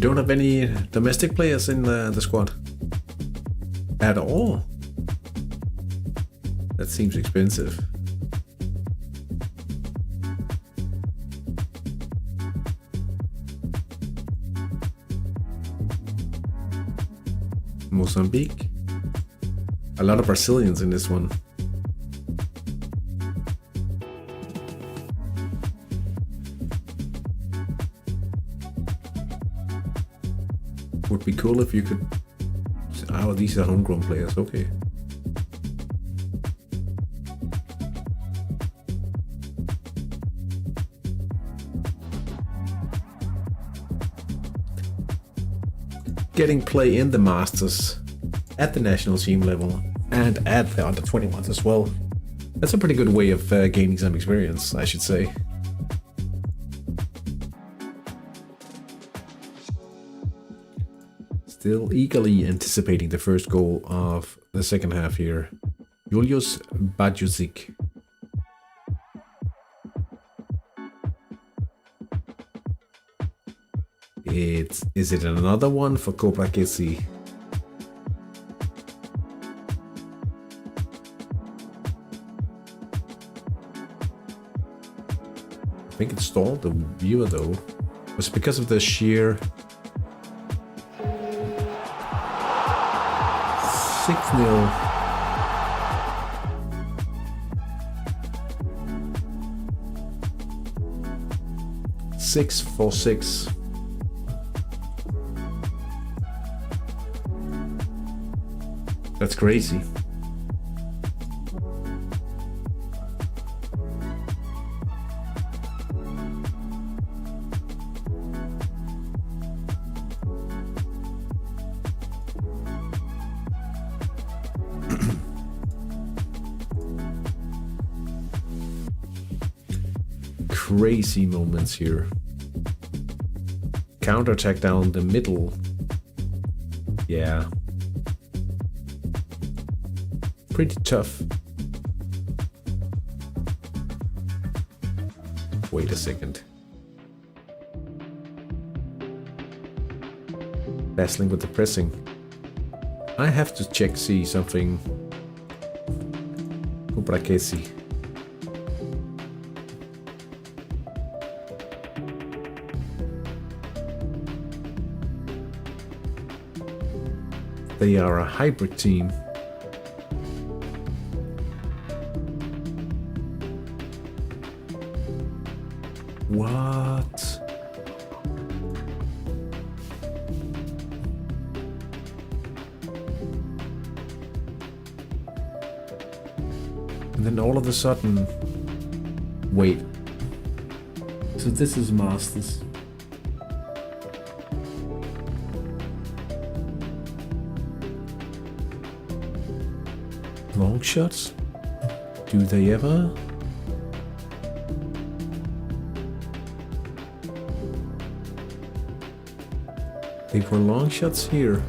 Don't have any domestic players in the squad at all. That seems expensive. Mozambique. A lot of Brazilians in this one. Would be cool if you could. Oh, these are homegrown players. Okay. getting play in the Masters at the national team level and at the under 21s as well. That's a pretty good way of gaining some experience, I should say. Still eagerly anticipating the first goal of the second half here. Julius Bajusic. Is it another one for Cobra Kessi? I think it stalled the viewer though. It was because of the sheer 6-0. Six for 6. That's crazy. Crazy moments here. Counterattack down the middle. Yeah. Pretty tough. Wait a second. Battling with the pressing. I have to see something. Cobra Kessi. They are a hybrid team. What? And then all of a sudden... Wait. So this is Masters. Long shots? Do they ever? They were long shots here.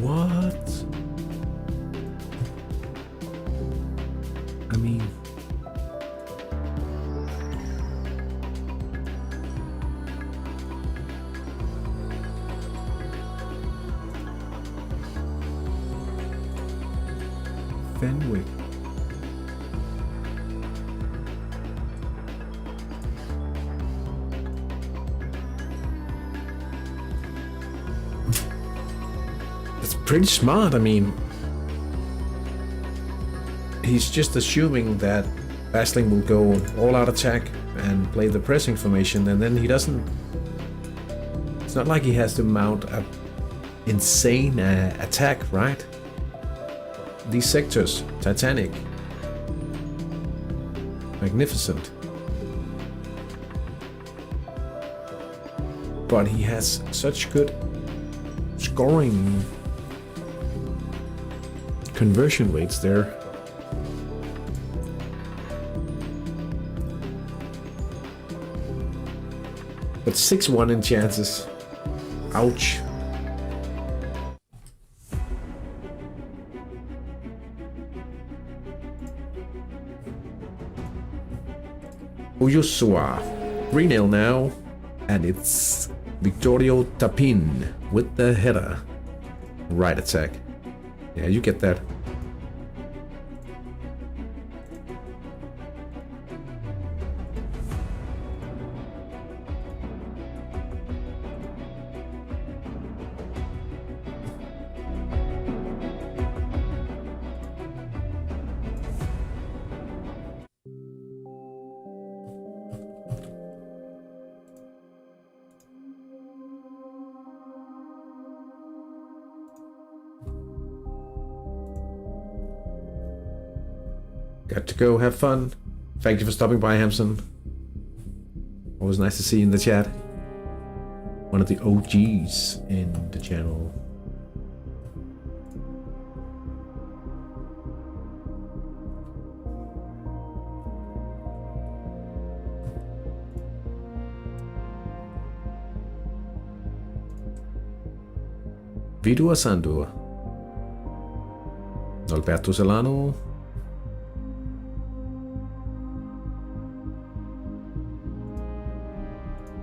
What? I mean... Fenwick. That's pretty smart. I mean, he's just assuming that Basling will go all out attack and play the pressing formation, and then he doesn't. It's not like he has to mount a insane attack, right? These sectors, Titanic, magnificent. But he has such good scoring conversion rates there. But 6-1 in chances. Ouch. Uyusua, 3-0 now, and it's Victorio Tapin with the header. Right attack. Yeah, you get that. Got to go have fun. Thank you for stopping by, Hamson. Always nice to see you in the chat. One of the OGs in the channel. Vidua Sandur. Alberto Solano.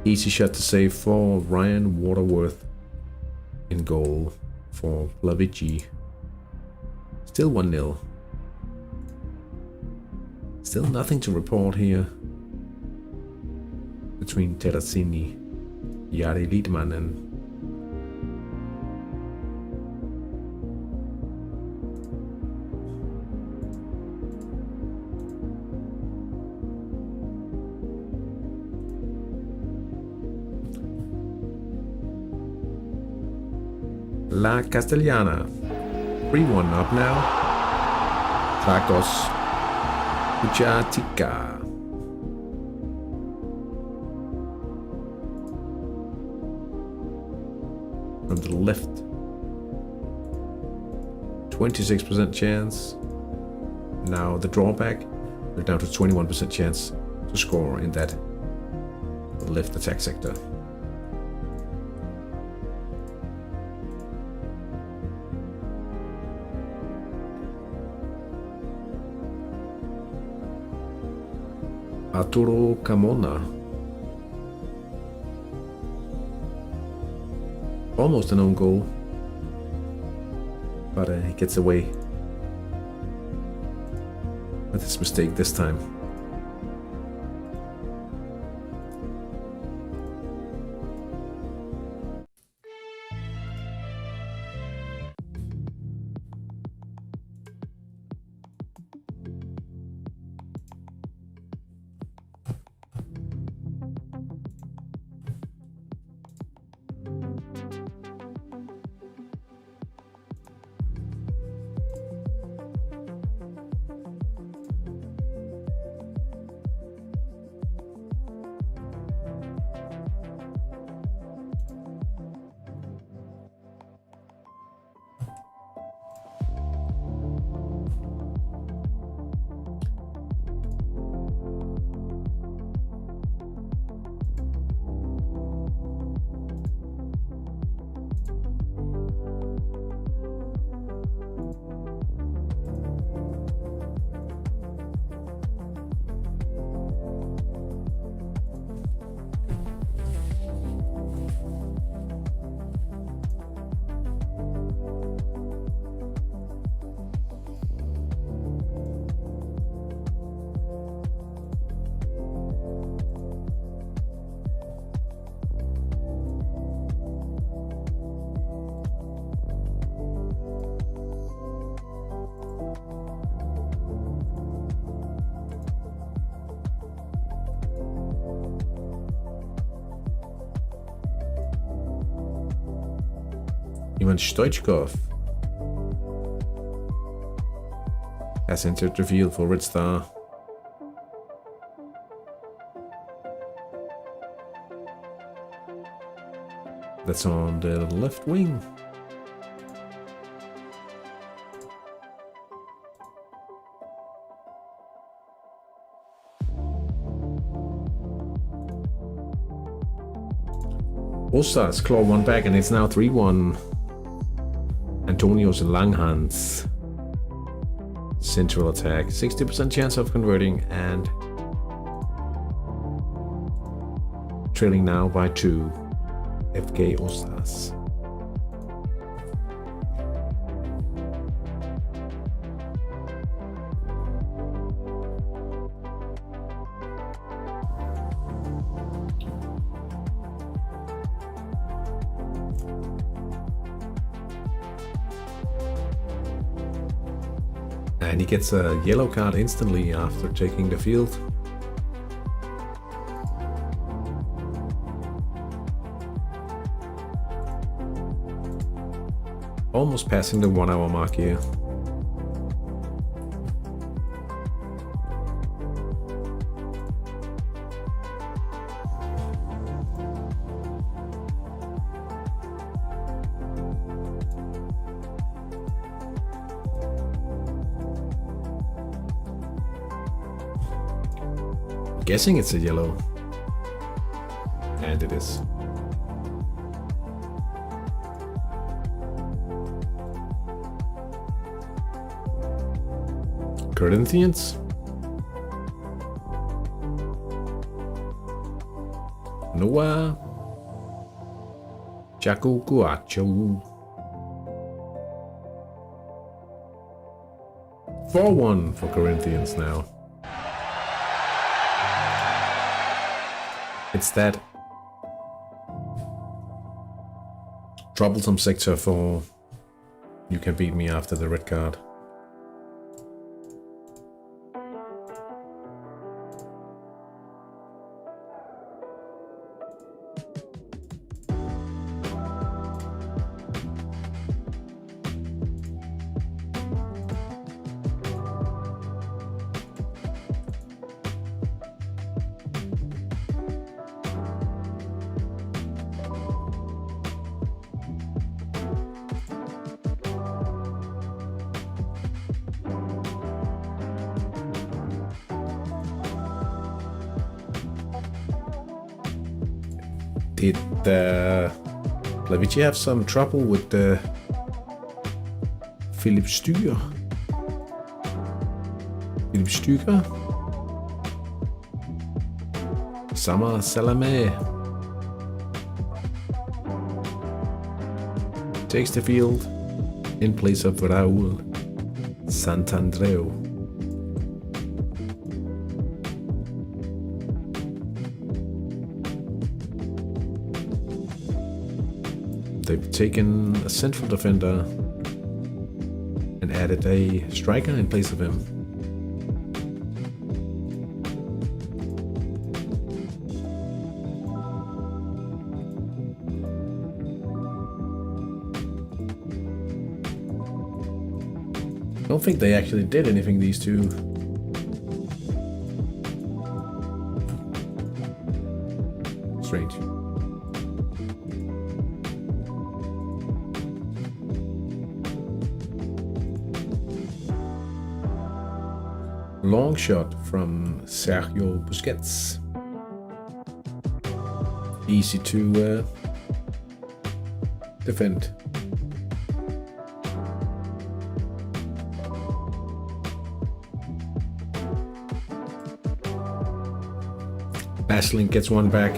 Easy shot to save for Ryan Waterworth in goal for Plavici. Still 1-0. Still nothing to report here between Terracini, Jari Liedman and La Castellana. 3-1 up now. Dragos Ujatica. From the left. 26% chance. Now the drawback. We're down to 21% chance to score in that left attack sector. Arturo Camona. Almost an own goal. But he gets away with his mistake this time. Ivan Stoichkov has entered the field for Red Star. That's on the left wing. Osas claw one back and it's now 3-1. Antonio's Langhans. Central attack. 60% chance of converting and trailing now by 2. FK Osas. And he gets a yellow card instantly after taking the field. Almost passing the 1 hour mark here. guessing it's a yellow. And it is. Corinthians. Noah. Jacucuacho. 4-1 for Corinthians now. It's that troublesome sector for you can beat me after the red card. Did Lavici have some trouble with the Philip Styr? Philip Styr? Sama Salame takes the field in place of Raul Santandreu. They've taken a central defender and added a striker in place of him. I don't think they actually did anything, these two. Strange. Long shot from Sergio Busquets. Easy to defend. Basling gets one back.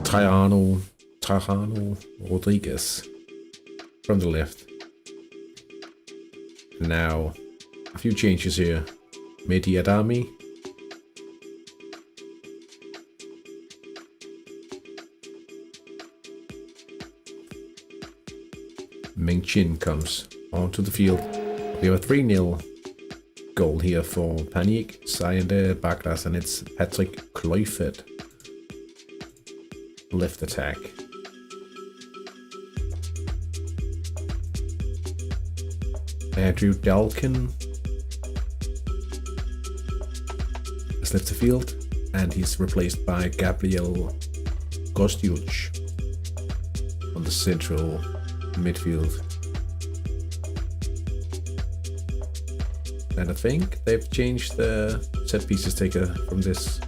Trajano Rodriguez from the left. Now a few changes here. Mehdi Adami. Meng Chin comes onto the field. We have a 3-0 goal here for Panic, Sayende, Bagdas, and it's Hattrick Kluivert. Left attack. Andrew Dalkin has left the field, and he's replaced by Gabriel Gostiuc on the central midfield. And I think they've changed the set pieces taker from this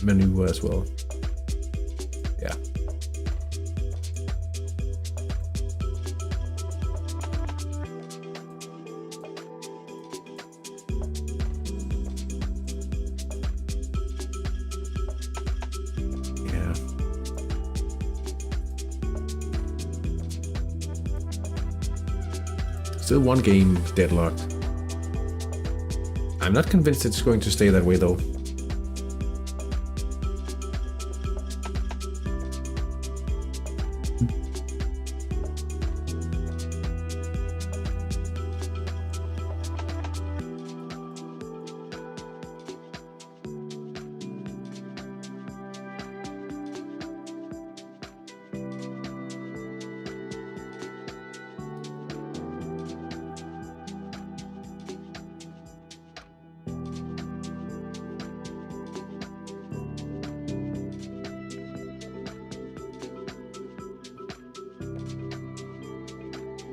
menu as well. Yeah. Yeah. Still one game deadlocked. I'm not convinced it's going to stay that way though.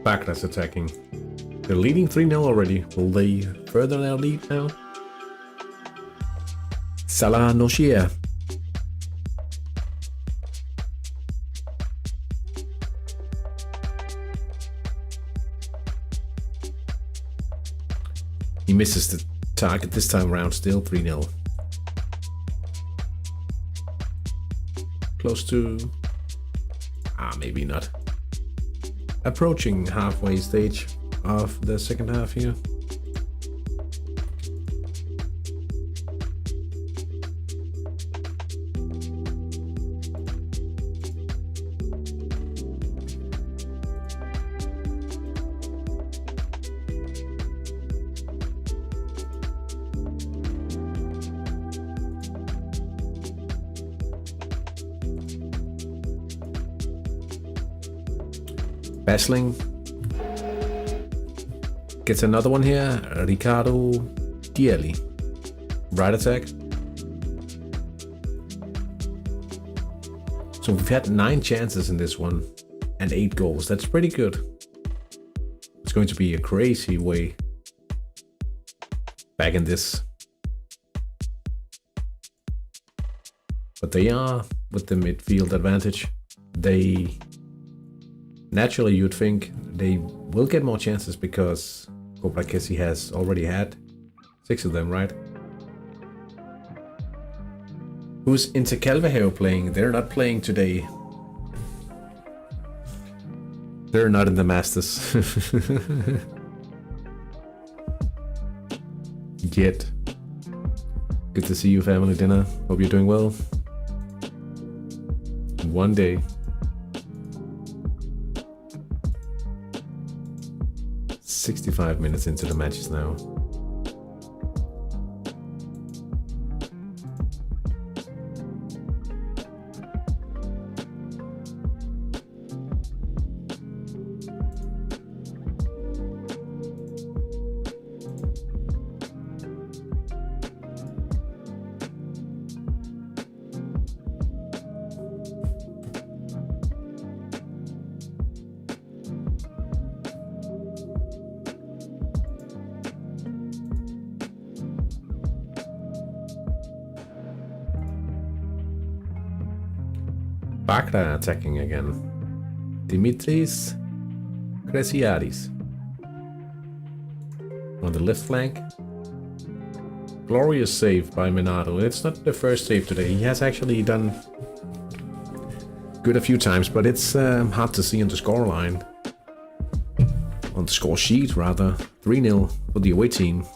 Backlash attacking. They're leading 3-0 already. Will they further their lead now? Salah Noshia. He misses the target this time around, still 3-0. Close to... maybe not. Approaching halfway stage of the second half here. Basling gets another one here. Ricardo Dielli. Right attack. So we've had 9 chances in this one and 8 goals. That's pretty good. It's going to be a crazy way back in this. But they are with the midfield advantage. Naturally, you'd think they will get more chances because Cobra Kessie has already had 6 of them, right? Who's Inter Calvajero playing? They're not playing today. They're not in the Masters. Yet. Good to see you, family dinner. Hope you're doing well. One day. 65 minutes into the matches now. Bakra attacking again. Dimitris Kresiadis on the left flank. Glorious save by Minato. It's not the first save today. He has actually done good a few times, but it's hard to see on the scoreline. On the score sheet, rather. 3-0 for the away team.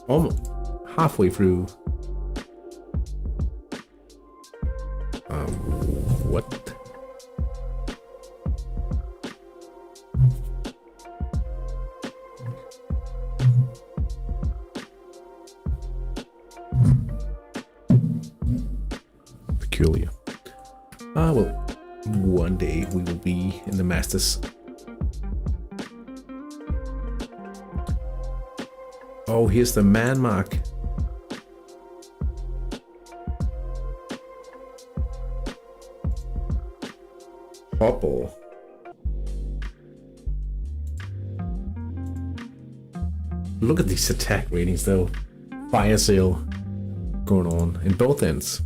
Almost halfway through. What? Peculiar. Well, one day we will be in the Masters. Oh, here's the man mark. Hopple. Look at these attack ratings though. Fire sale going on in both ends.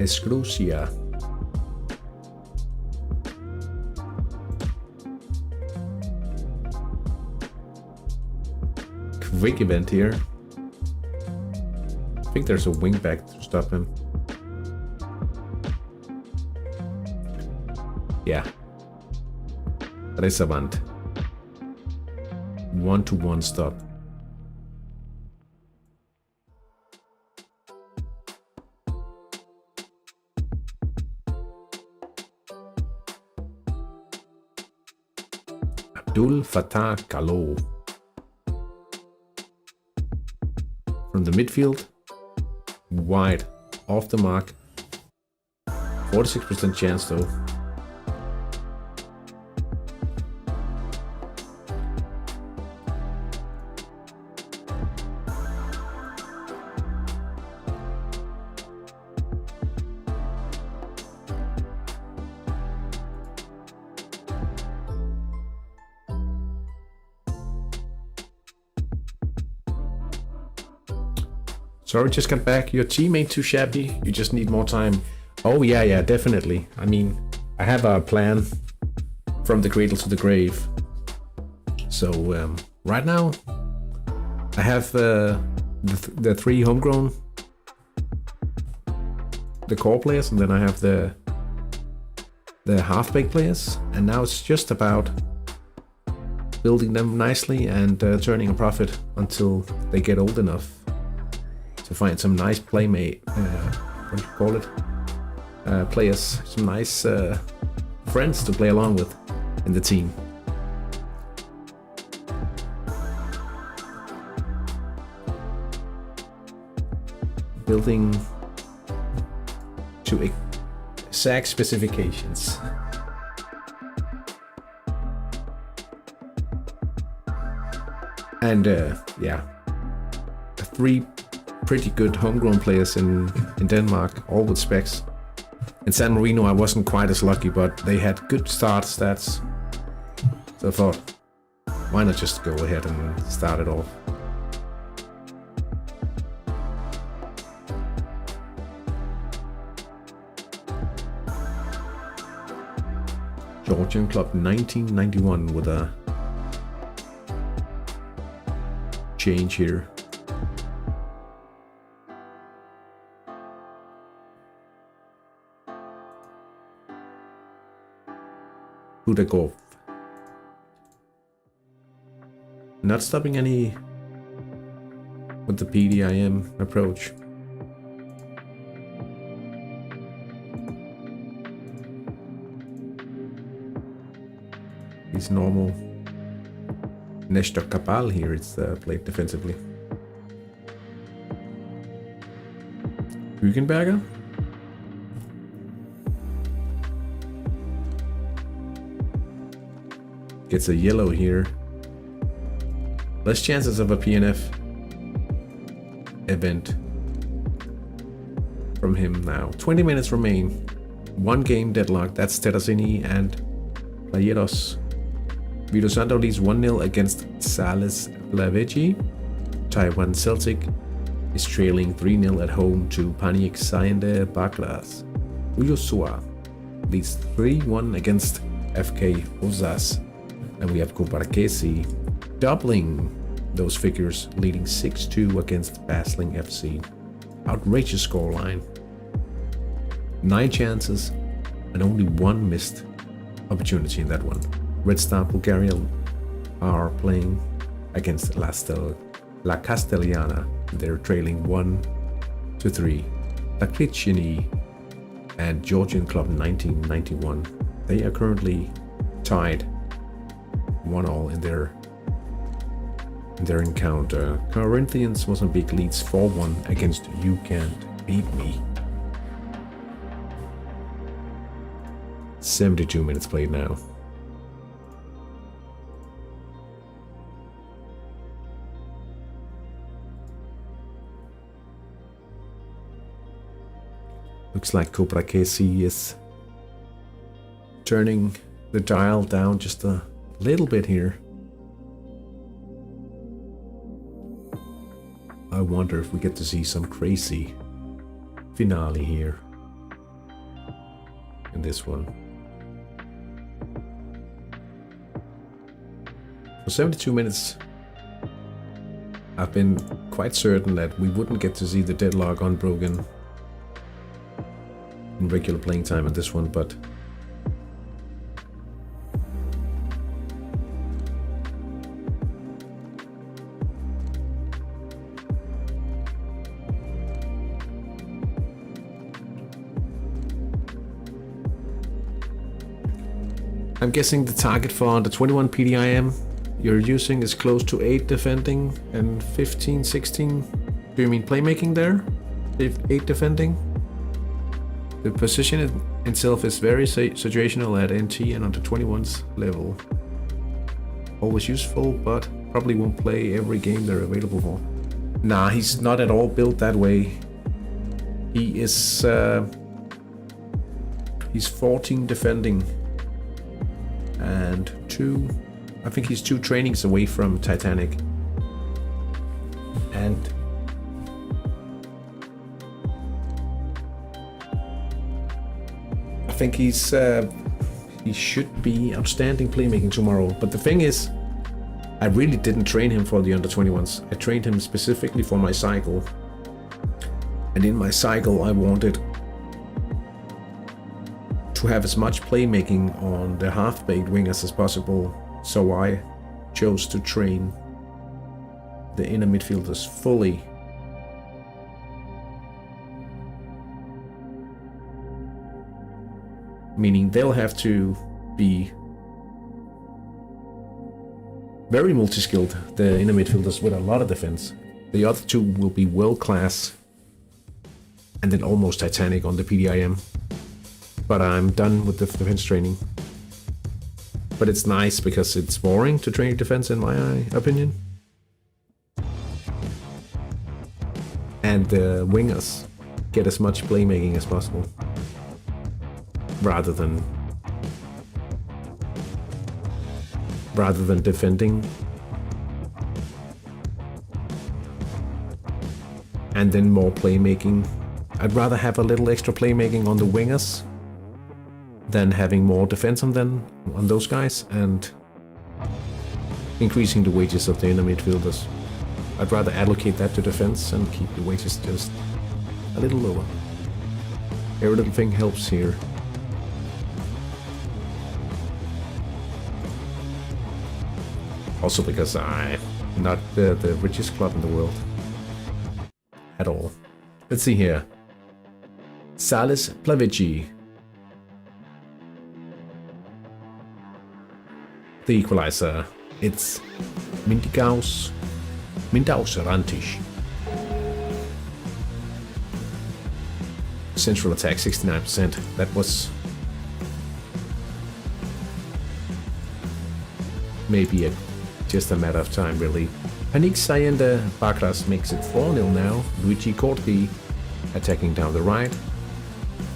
Escrucia. Quick event here. I think there's a wing back to stop him. Yeah. Resavant. 1-to-1 stop. Abdul Fattah Kalo. From the midfield, wide, off the mark. 46% chance though. Sorry, just got back. Your team ain't too shabby. You just need more time. Oh, yeah, definitely. I mean, I have a plan from the cradle to the grave. So, right now, I have the 3 homegrown, the core players, and then I have the half-baked players. And now it's just about building them nicely and turning a profit until they get old enough to find some nice playmate, what do you call it? Players, some nice friends to play along with in the team. Building to exact specifications. And yeah, 3 pretty good homegrown players in Denmark, all with specs. In San Marino I wasn't quite as lucky, but they had good start stats. So I thought, why not just go ahead and start it off. Georgian Club 1991 with a change here. Hudagov. Not stopping any with the PDIM approach. He's normal. Nestor Kapal here is played defensively. Hügenberger. Gets a yellow here. Less chances of a PNF event from him now. 20 minutes remain. 1 game deadlock. That's Terracini and Playeros. Vito Santo leads 1-0 against Sales Laveji. Taiwan Celtic is trailing 3-0 at home to Panic Sayende Bakras. Uyosua leads 3-1 against FK Ozas. And we have Kobarakesi doubling those figures, leading 6-2 against Basling FC. Outrageous scoreline. 9 chances and only 1 missed opportunity in that one. Red Star Bulgaria are playing against La Castellana. They're trailing 1-3. La Klitschini and Georgian Club 1991. They are currently tied 1-1 in their encounter. Corinthians Mozambique leads 4-1 against You Can't Beat Me. 72 minutes played now. Looks like Kobarakesi is turning the dial down just a little bit here. I wonder if we get to see some crazy finale here in this one. For 72 minutes, I've been quite certain that we wouldn't get to see the deadlock unbroken in regular playing time in this one, but I'm guessing the target for the 21 PDIM you're using is close to 8 defending and 15, 16. Do you mean playmaking there? 8 defending? The position itself is very situational at NT and under 21's level. Always useful, but probably won't play every game they're available for. Nah, he's not at all built that way. He is he's 14 defending and 2, I think he's 2 trainings away from Titanic. And think he should be outstanding playmaking tomorrow. But the thing is, I really didn't train him for the under-21s. I trained him specifically for my cycle. And in my cycle, I wanted to have as much playmaking on the half-baked wingers as possible. So I chose to train the inner midfielders fully. Meaning they'll have to be very multi-skilled, the inner midfielders with a lot of defense. The other two will be world-class and then almost Titanic on the PDIM. But I'm done with the defense training. But it's nice because it's boring to train defense in my opinion. And the wingers get as much playmaking as possible. Rather than defending. And then more playmaking. I'd rather have a little extra playmaking on the wingers than having more defense on them, on those guys, and increasing the wages of the inner midfielders. I'd rather allocate that to defense and keep the wages just a little lower. Every little thing helps here. Also because I'm not the richest club in the world. At all. Let's see here. Sales Plavici. The equalizer. It's Mindaugas Rantisch. Central attack 69%. That was maybe just a matter of time, really. Panik Sayenda Bakras makes it 4-0 now. Luigi Corti attacking down the right.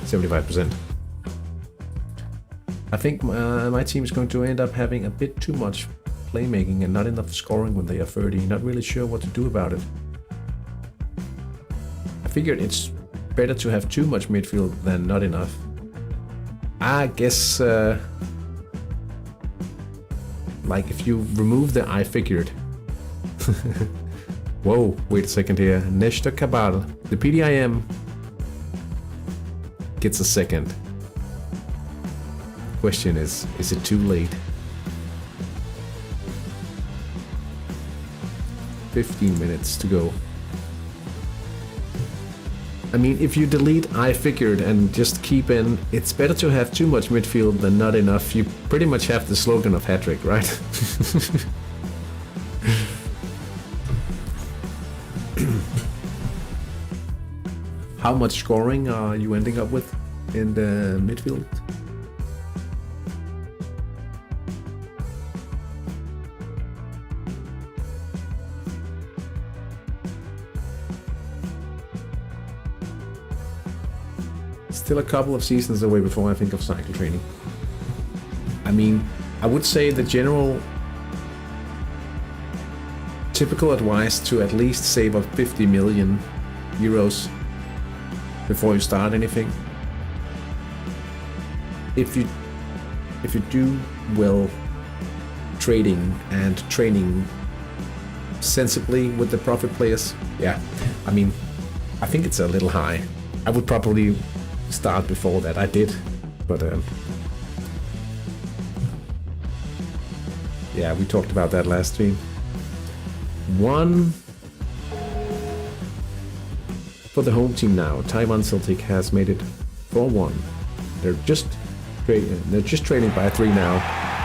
75%. I think my team is going to end up having a bit too much playmaking and not enough scoring when they are 30. Not really sure what to do about it. I figured it's better to have too much midfield than not enough. I guess like if you remove the I figured. Whoa, wait a second here. Neshta Kabal, the PDIM gets a second. Question is it too late? 15 minutes to go. I mean, if you delete I figured and just keep in, it's better to have too much midfield than not enough. You pretty much have the slogan of Hattrick, right? How much scoring are you ending up with in the midfield? Still a couple of seasons away before I think of cycle training. I mean, I would say the general typical advice to at least save up 50 million euros before you start anything. If you do well trading and training sensibly with the profit players, yeah, I mean, I think it's a little high. I would probably start before that. I did, but yeah, we talked about that last stream. One for the home team now. Taiwan Celtic has made it 4-1. They're just trailing by 3 now.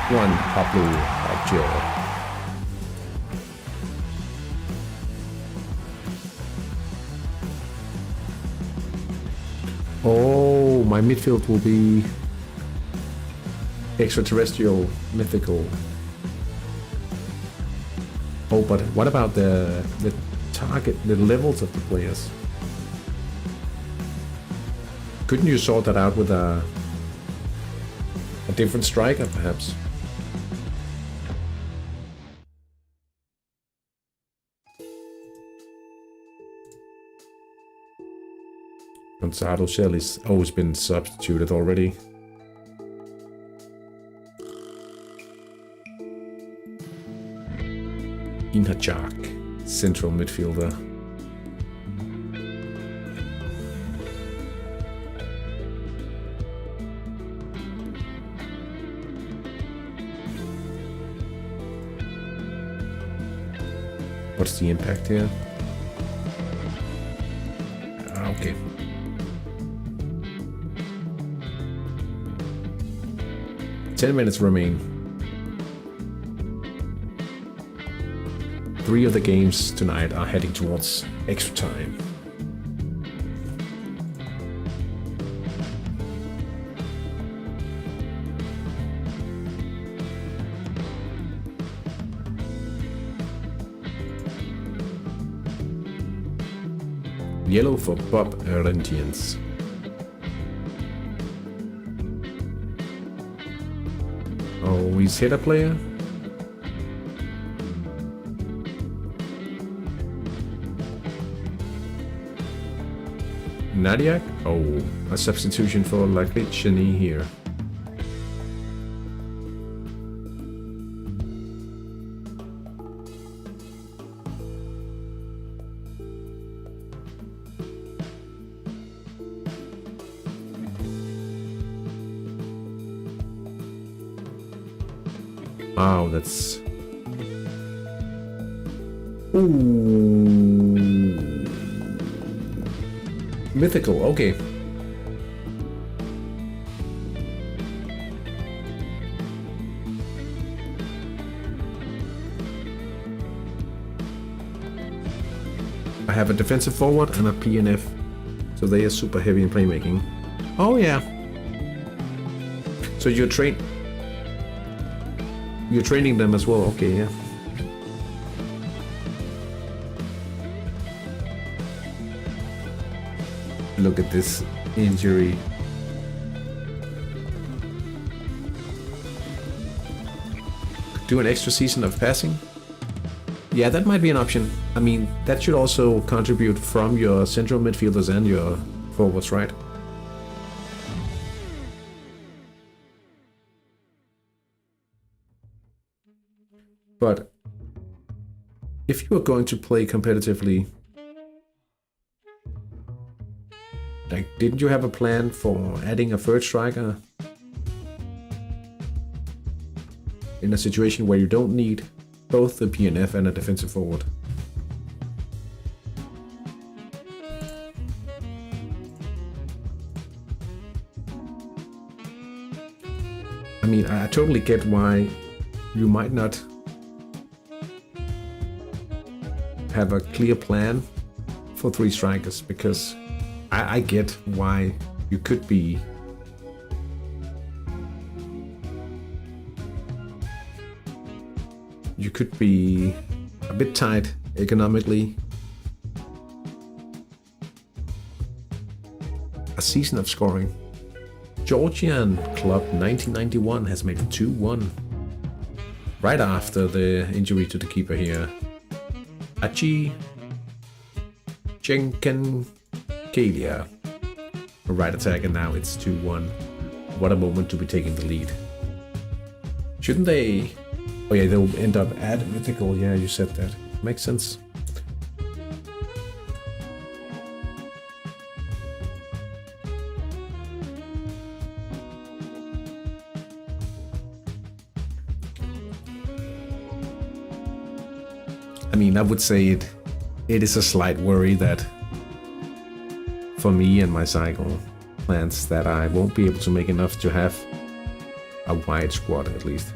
1 Pablo Algio. Oh, my midfield will be extraterrestrial, mythical. Oh, but what about the target, the levels of the players? Couldn't you sort that out with a different striker, perhaps? Gonzalo Shell has always been substituted already. Hattrick, central midfielder. What's the impact here? Okay. Ten minutes remain. 3 of the games tonight are heading towards extra time. Yellow for Bob Rentians. Oh, he's hit a player. Nadiak? Oh, a substitution for likely Chani here. Wow, that's... Ooh. Mythical, okay. I have a defensive forward and a PNF, so they are super heavy in playmaking. Oh yeah. So you're training them as well, okay, yeah. Look at this injury. Do an extra season of passing? Yeah, that might be an option. I mean, that should also contribute from your central midfielders and your forwards, right? But if you are going to play competitively, like, didn't you have a plan for adding a third striker in a situation where you don't need both the PNF and a defensive forward? I mean, I totally get why you might not have a clear plan for 3 strikers, because I get why you could be a bit tight economically. A season of scoring. Georgian club 1991 has made it 2-1 right after the injury to the keeper here. Achi Jenkenkalia. Right attack, and now it's 2-1. What a moment to be taking the lead. Shouldn't they... Oh yeah, they'll end up at mythical. Yeah, you said that. Makes sense. I mean, I would say it is a slight worry that for me and my cycle plans that I won't be able to make enough to have a wide squad at least.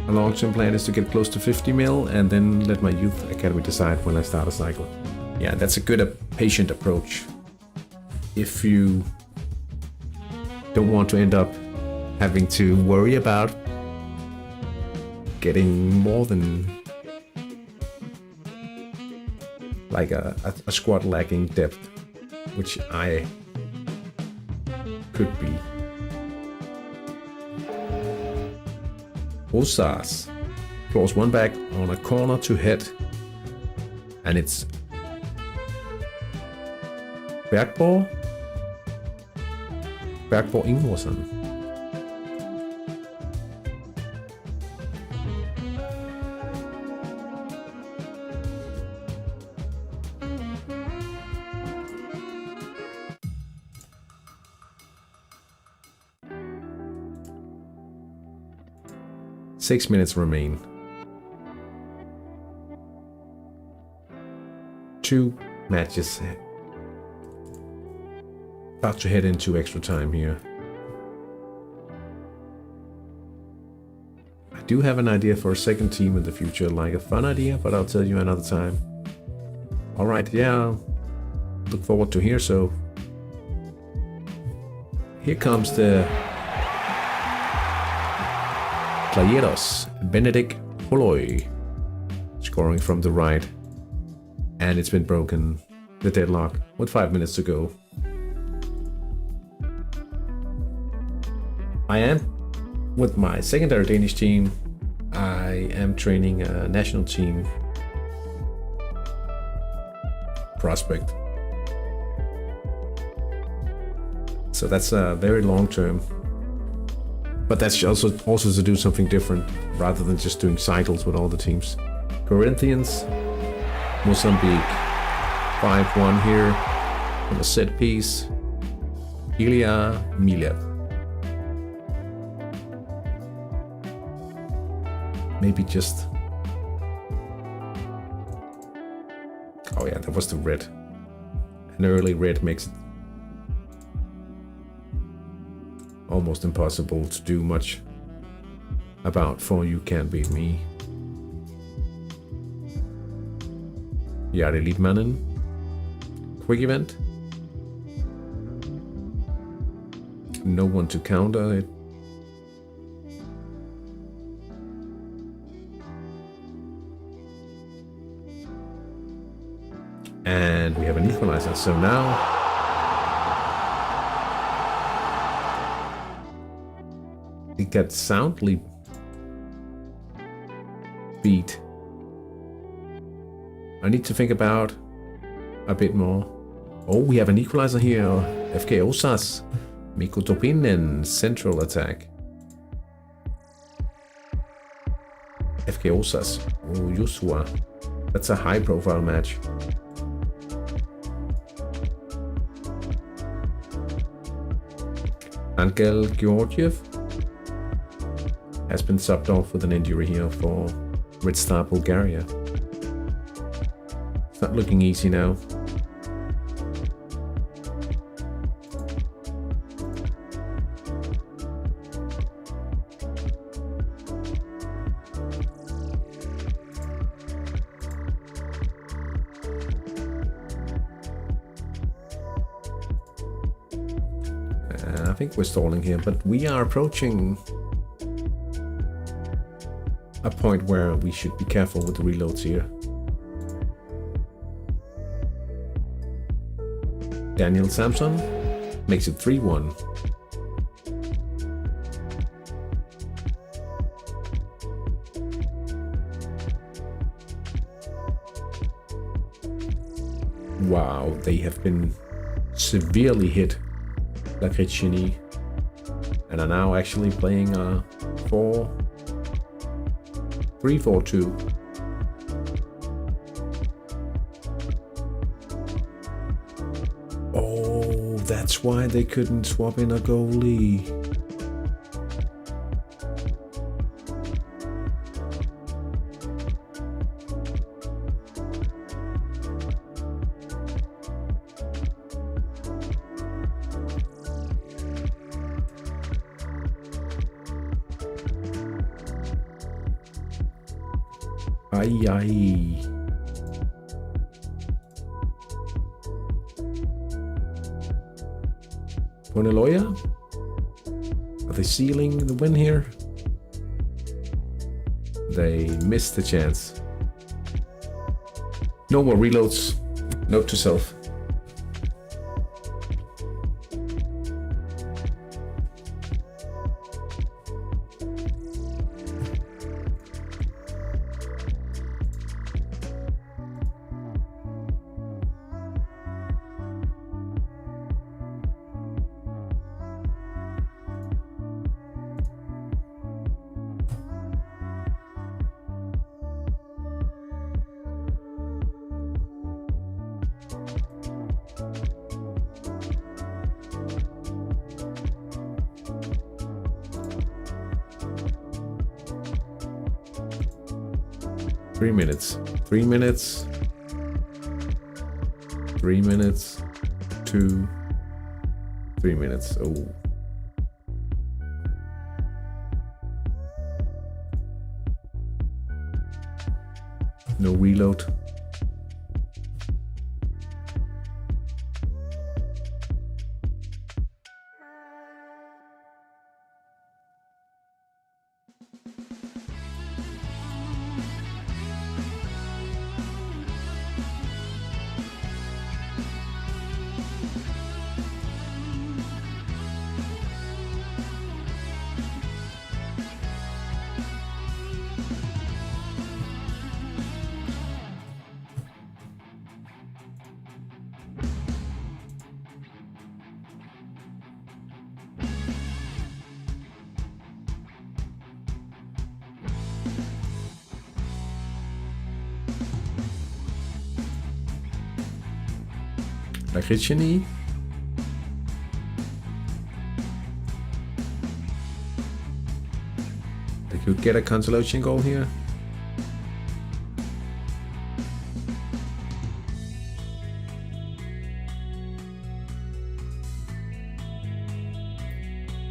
A long-term plan is to get close to 50 mil and then let my youth academy decide when I start a cycle. Yeah, that's a good patient approach. If you don't want to end up having to worry about getting more than like a squad lacking depth, which I could be. Osas claws one back on a corner to head, and it's Bergborg Ingvarsson. 6 minutes remain. 2 matches. About to head into extra time here. I do have an idea for a second team in the future, like a fun idea, but I'll tell you another time. Alright, yeah, look forward to hear so. Here comes the Playeros, Benedict Holoy, scoring from the right. And it's been broken, the deadlock, with 5 minutes to go. I am with my secondary Danish team. I am training a national team prospect. So that's very long term. But that's also to do something different rather than just doing cycles with all the teams. Corinthians, Mozambique, 5-1 here on a set piece. Ilya Milev. Maybe just... Oh yeah, that was the red. An early red makes it almost impossible to do much about, for you can't beat me. Jari Liedmanen. Quick event. No one to counter it. And we have an equalizer, so now it got soundly beat. I need to think about a bit more. Oh, we have an equalizer here. FK Osas, Mikko Topinen, central attack. FK Osas, oh, Joshua. That's a high profile match. Angel Georgiev has been subbed off with an injury here for Red Star Bulgaria. It's not looking easy now. I think we're stalling here, but we are approaching a point where we should be careful with the reloads here. Daniel Samson makes it 3-1. Wow, they have been severely hit, La Cricini, and are now actually playing a 3-4-2. Oh, that's why they couldn't swap in a goalie. Ay. Poneloya? Are they sealing the win here? They missed the chance. No more reloads. Note to self. 3 minutes. 3 minutes. 3 minutes. 2. 3 minutes. Oh. No reload. Lakritschini. They could get a consolation goal here.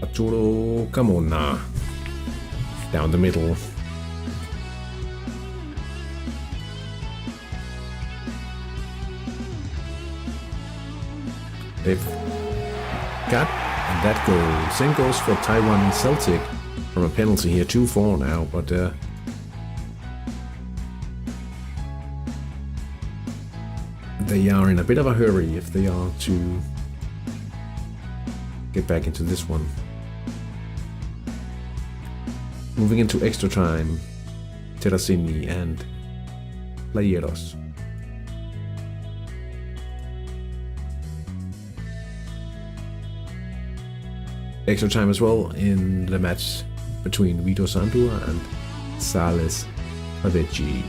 Arturo, come on now. Down the middle. They've got that goal. Same goes for Taiwan Celtic from a penalty here. 2-4 now, but they are in a bit of a hurry if they are to get back into this one. Moving into extra time, Terracini and Playeros. Extra time as well in the match between Vito Sandua and Sales Avecci.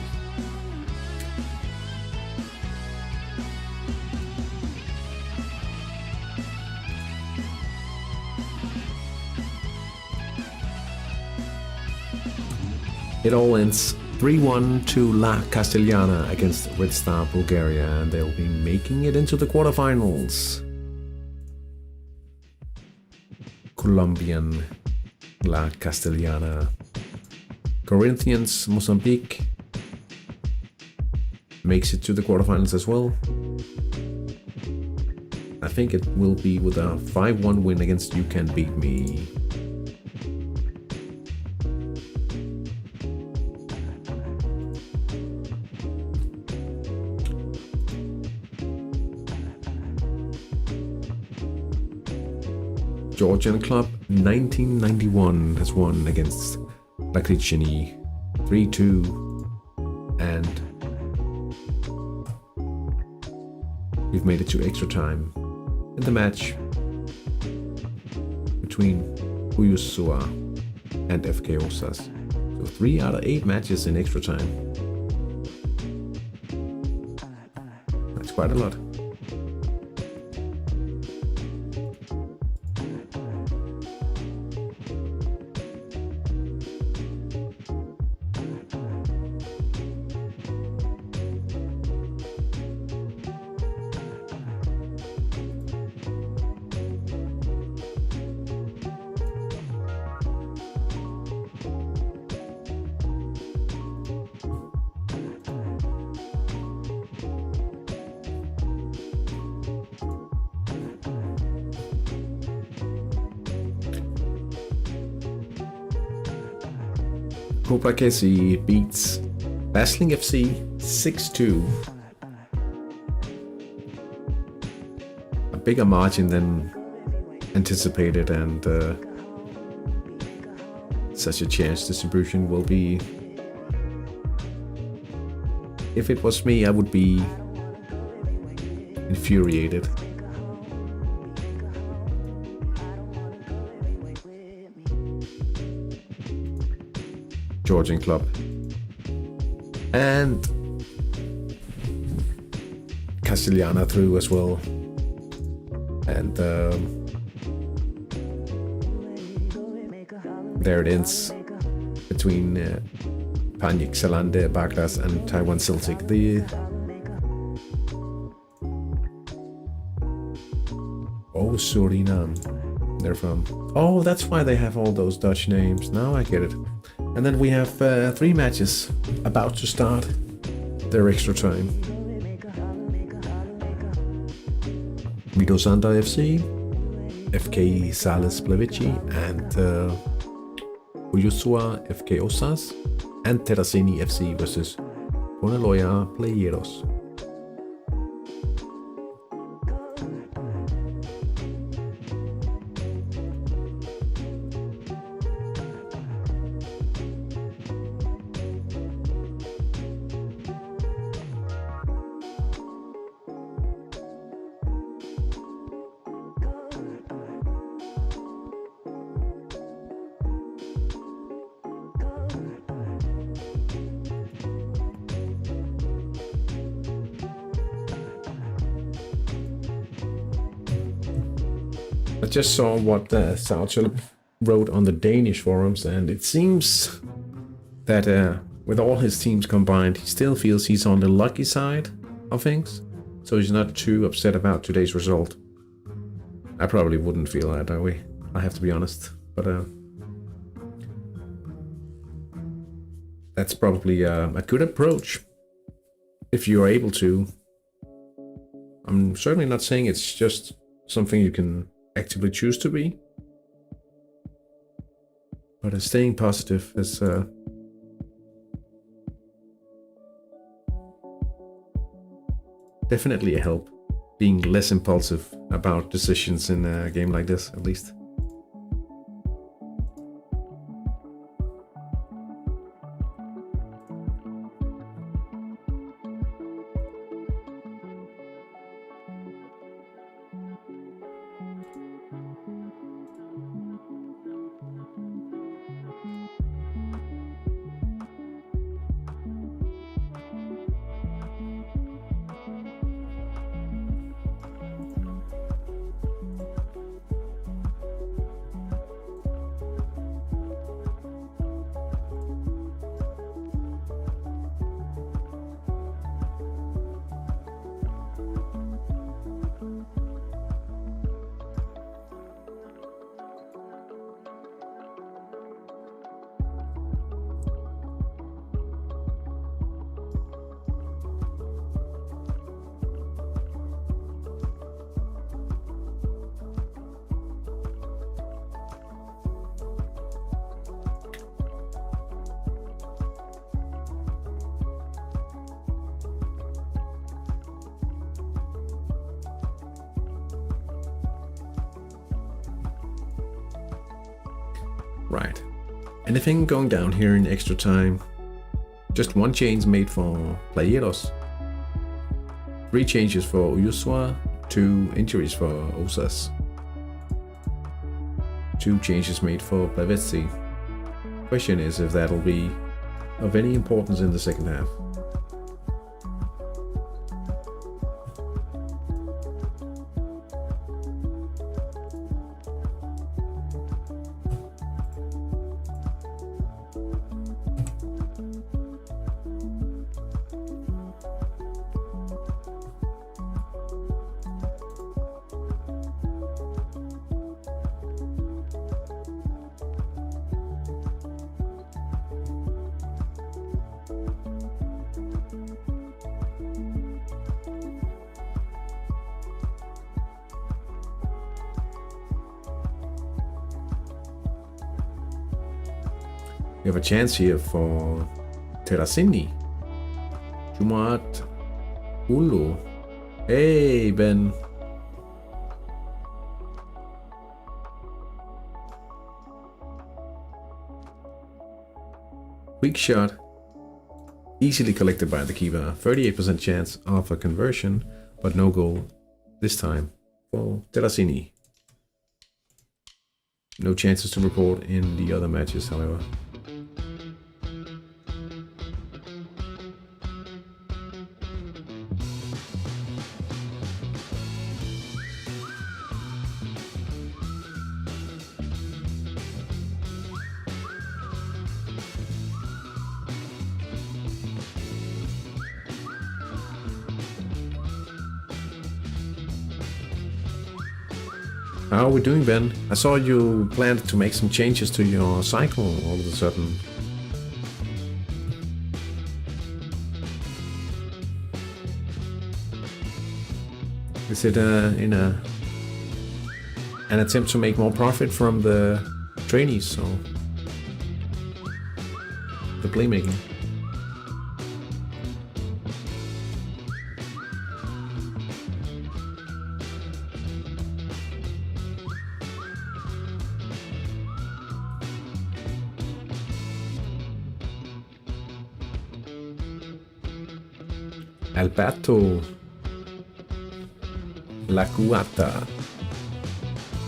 It all ends 3-1 to La Castellana against Red Star Bulgaria, and they'll be making it into the quarterfinals. Colombian La Castellana. Corinthians Mozambique makes it to the quarterfinals as well. I think it will be with a 5-1 win against You Can Beat Me. Georgian club 1991 has won against Lakritschini 3-2, and we've made it to extra time in the match between Uyusua and FK Osas. So 3 out of 8 matches in extra time. That's quite a lot. Kopakesi beats Basling FC 6-2. A bigger margin than anticipated, and such a chance distribution will be... If it was me, I would be infuriated. Georgian club. And Castellana through as well. And there it ends between Panik, Salande, Bagdas, and Taiwan Celtic. Suriname. They're from. Oh, that's why they have all those Dutch names. Now I get it. And then we have 3 matches about to start their extra time. Vidosanta FC, FK Sales Plevici, and Uyusua FK Osas, and Terracini FC versus Coneloya Playeros. I just saw what Sauchel wrote on the Danish forums, and it seems that with all his teams combined, he still feels he's on the lucky side of things, so he's not too upset about today's result. I probably wouldn't feel that way, I have to be honest, but that's probably a good approach if you're able to. I'm certainly not saying it's just something you can actively choose to be, but staying positive is definitely a help. Being less impulsive about decisions in a game like this, at least. Right. Anything going down here in extra time? Just 1 change made for Playeros. 3 changes for Uyusua. 2 injuries for Osas. 2 changes made for Plavetsi. Question is if that'll be of any importance in the second half. We have a chance here for Terracini. Jumat Ulu. Hey, Ben. Weak shot. Easily collected by the keeper. 38% chance of a conversion, but no goal this time for Terracini. No chances to report in the other matches, however. How are we doing, Ben? I saw you planned to make some changes to your cycle all of a sudden. Is it in an attempt to make more profit from the trainees or the playmaking? Alberto Laguata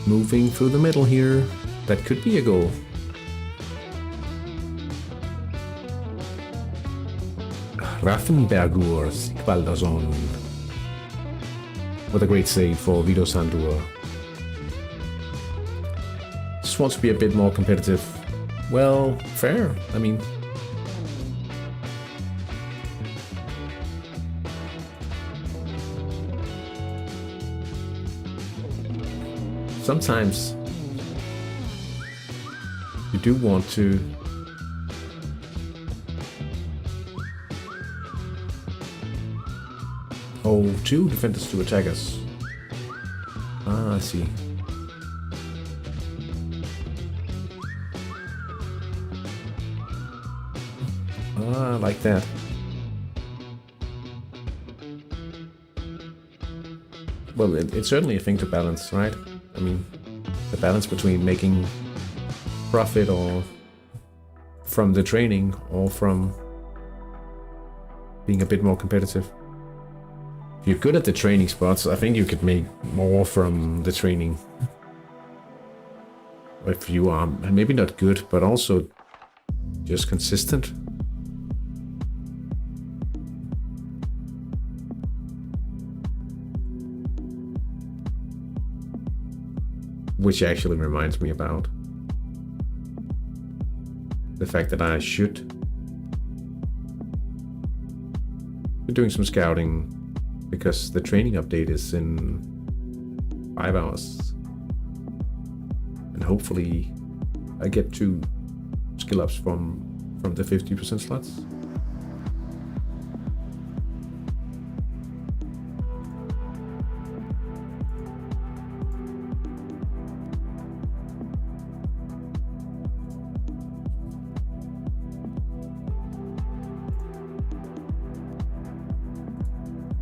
moving through the middle here. That could be a goal. Raffenbergur Sigvaldason with a great save for Vito Sandur. Just wants to be a bit more competitive. Well, fair. I mean, sometimes you do want to two defenders to attack us. Ah, I see. Ah, I like that. Well, it's certainly a thing to balance, right? I mean, the balance between making profit or from the training or from being a bit more competitive. If you're good at the training spots, I think you could make more from the training. If you are maybe not good, but also just consistent. Which actually reminds me about the fact that I should be doing some scouting, because the training update is in 5 hours. And hopefully I get 2 skill ups from the 50% slots.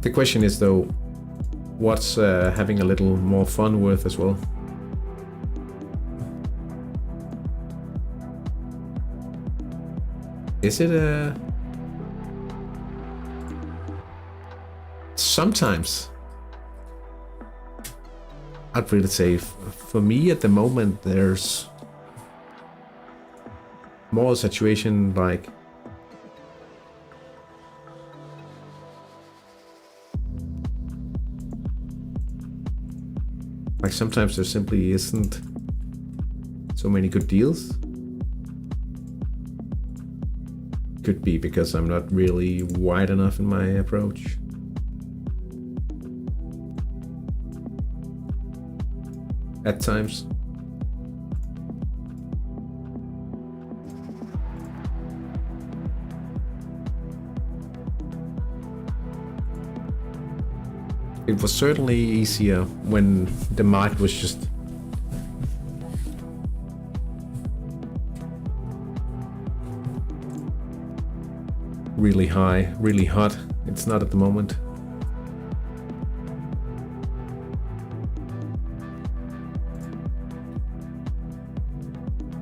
The question is though, what's having a little more fun worth as well? Is it sometimes I'd really say for me at the moment there's more a situation like sometimes there simply isn't so many good deals. Could be because I'm not really wide enough in my approach. At times. It was certainly easier when the market was just really high, really hot. It's not at the moment.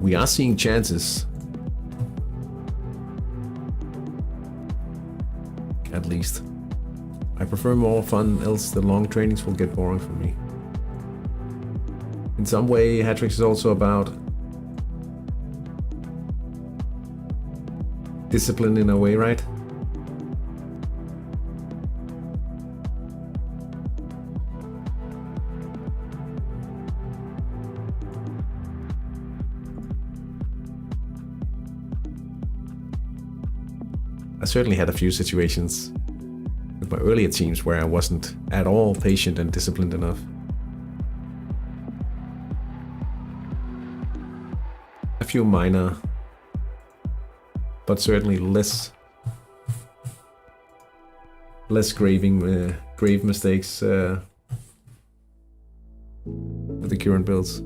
We are seeing chances. At least. I prefer more fun, else the long trainings will get boring for me. In some way, Hattrick is also about discipline in a way, right? I certainly had a few situations with my earlier teams where I wasn't at all patient and disciplined enough. few minor, but certainly less grave mistakes with the current builds.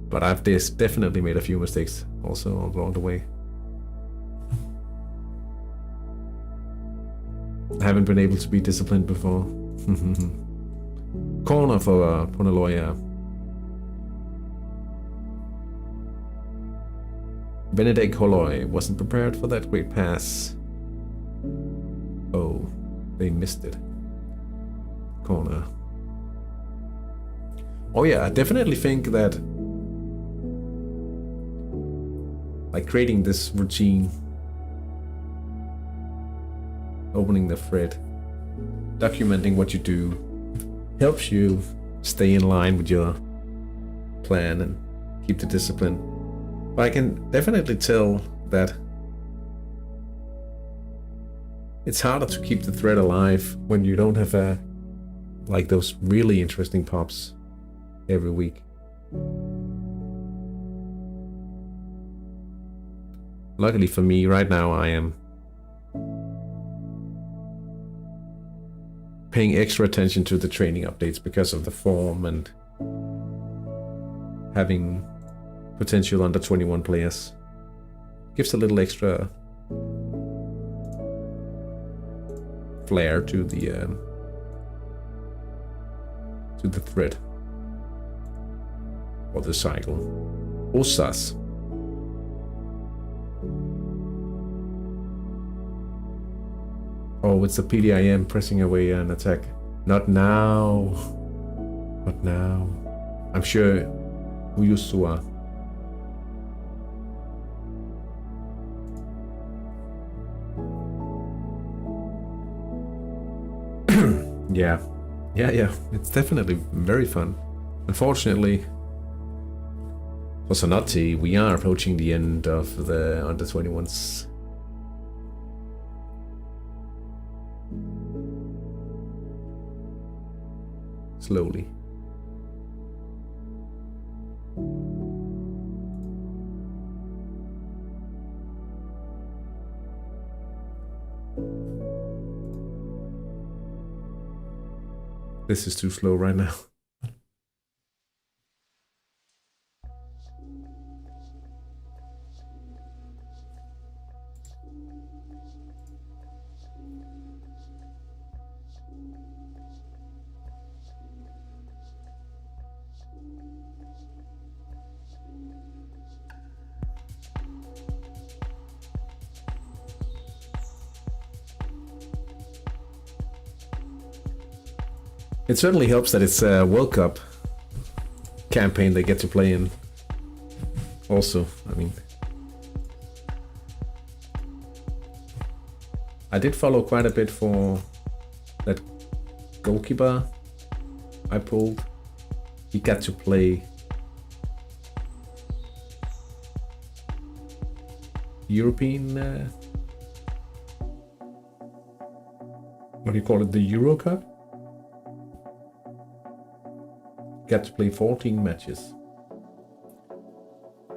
But I've definitely made a few mistakes also along the way. I haven't been able to be disciplined before. Corner for Ponaloya. Benedek Holoy wasn't prepared for that great pass. Oh, they missed it. Corner. Oh yeah, I definitely think that like creating this routine, opening the thread, documenting what you do, helps you stay in line with your plan and keep the discipline. But I can definitely tell that it's harder to keep the thread alive when you don't have like those really interesting pops every week. Luckily for me, right now I am paying extra attention to the training updates because of the form and having potential under 21 players. Gives a little extra flair to the thread or the cycle. Osas. Oh, it's the PDIM pressing away an attack. Not now. Not now. I'm sure Uyusua. Yeah. It's definitely very fun. Unfortunately, for Sonotti, we are approaching the end of the under 21s. Slowly. This is too slow right now. It certainly helps that it's a World Cup campaign they get to play in. Also, I mean, I did follow quite a bit for that goalkeeper I pulled. He got to play European, what do you call it, the Euro Cup? Got to play 14 matches.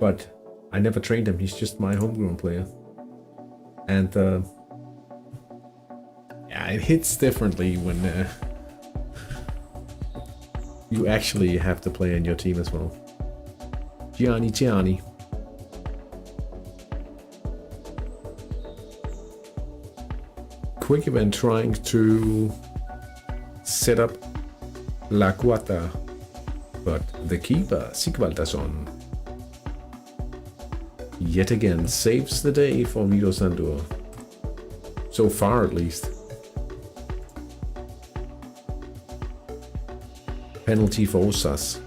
But I never trained him, he's just my homegrown player. And yeah, it hits differently when you actually have to play in your team as well. Gianni. Quick event trying to set up La Cuata. But the keeper, Sigvaldason, yet again saves the day for Vito Sandur. So far, at least. Penalty for Osas.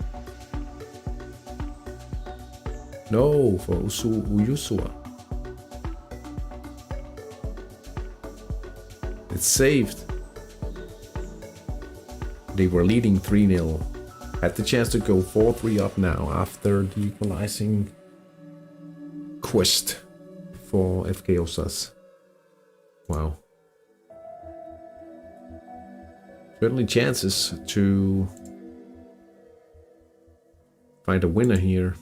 No, for Uyusua. It's saved. They were leading 3-0. Had the chance to go 4-3 up now after the equalizing quest for FK Osas. Wow. Certainly chances to find a winner here.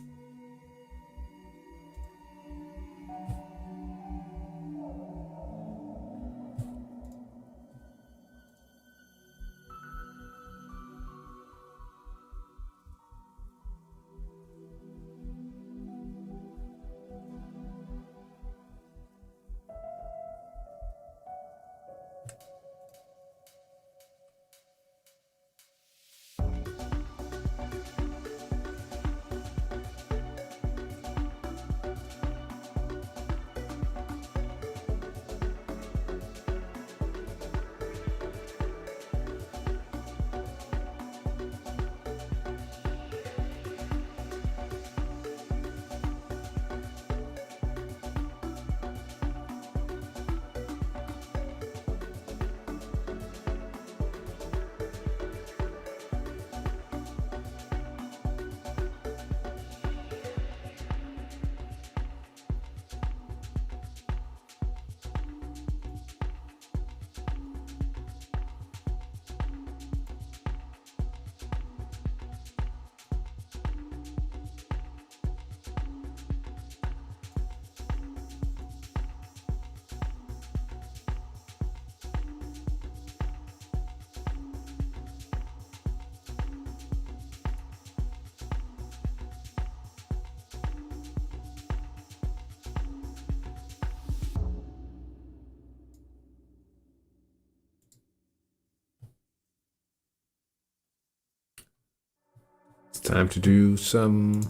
Time to do some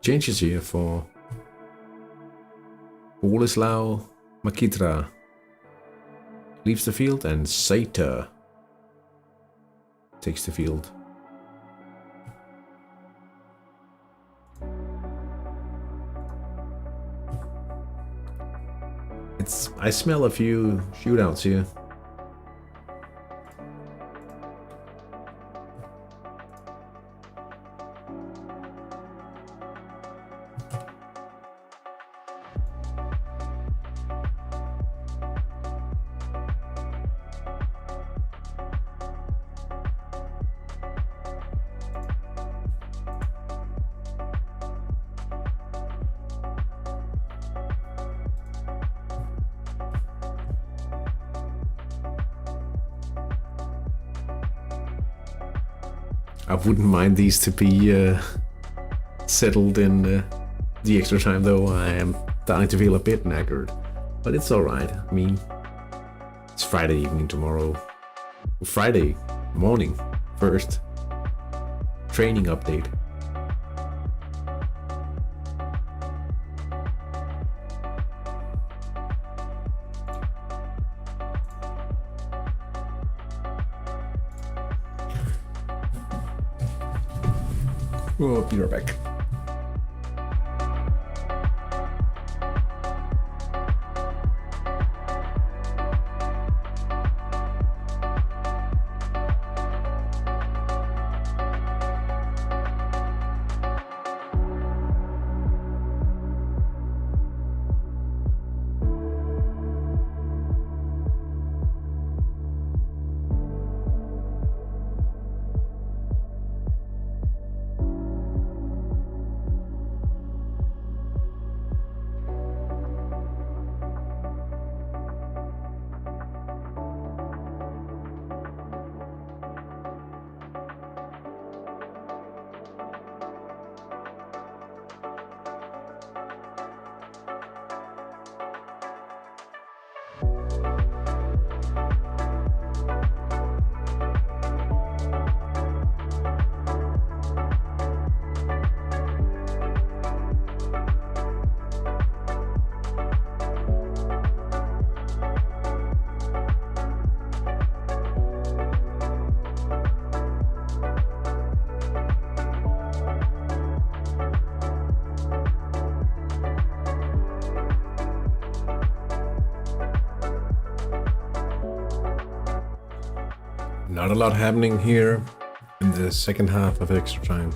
changes here for Boleslav Makitra. Leaves the field and Sater takes the field. I smell a few shootouts here. I wouldn't mind these to be settled in the extra time, though. I am starting to feel a bit knackered, but it's alright. I mean, it's Friday evening tomorrow. Friday morning, first. Training update. We'll be right back. Not a lot happening here in the second half of extra time.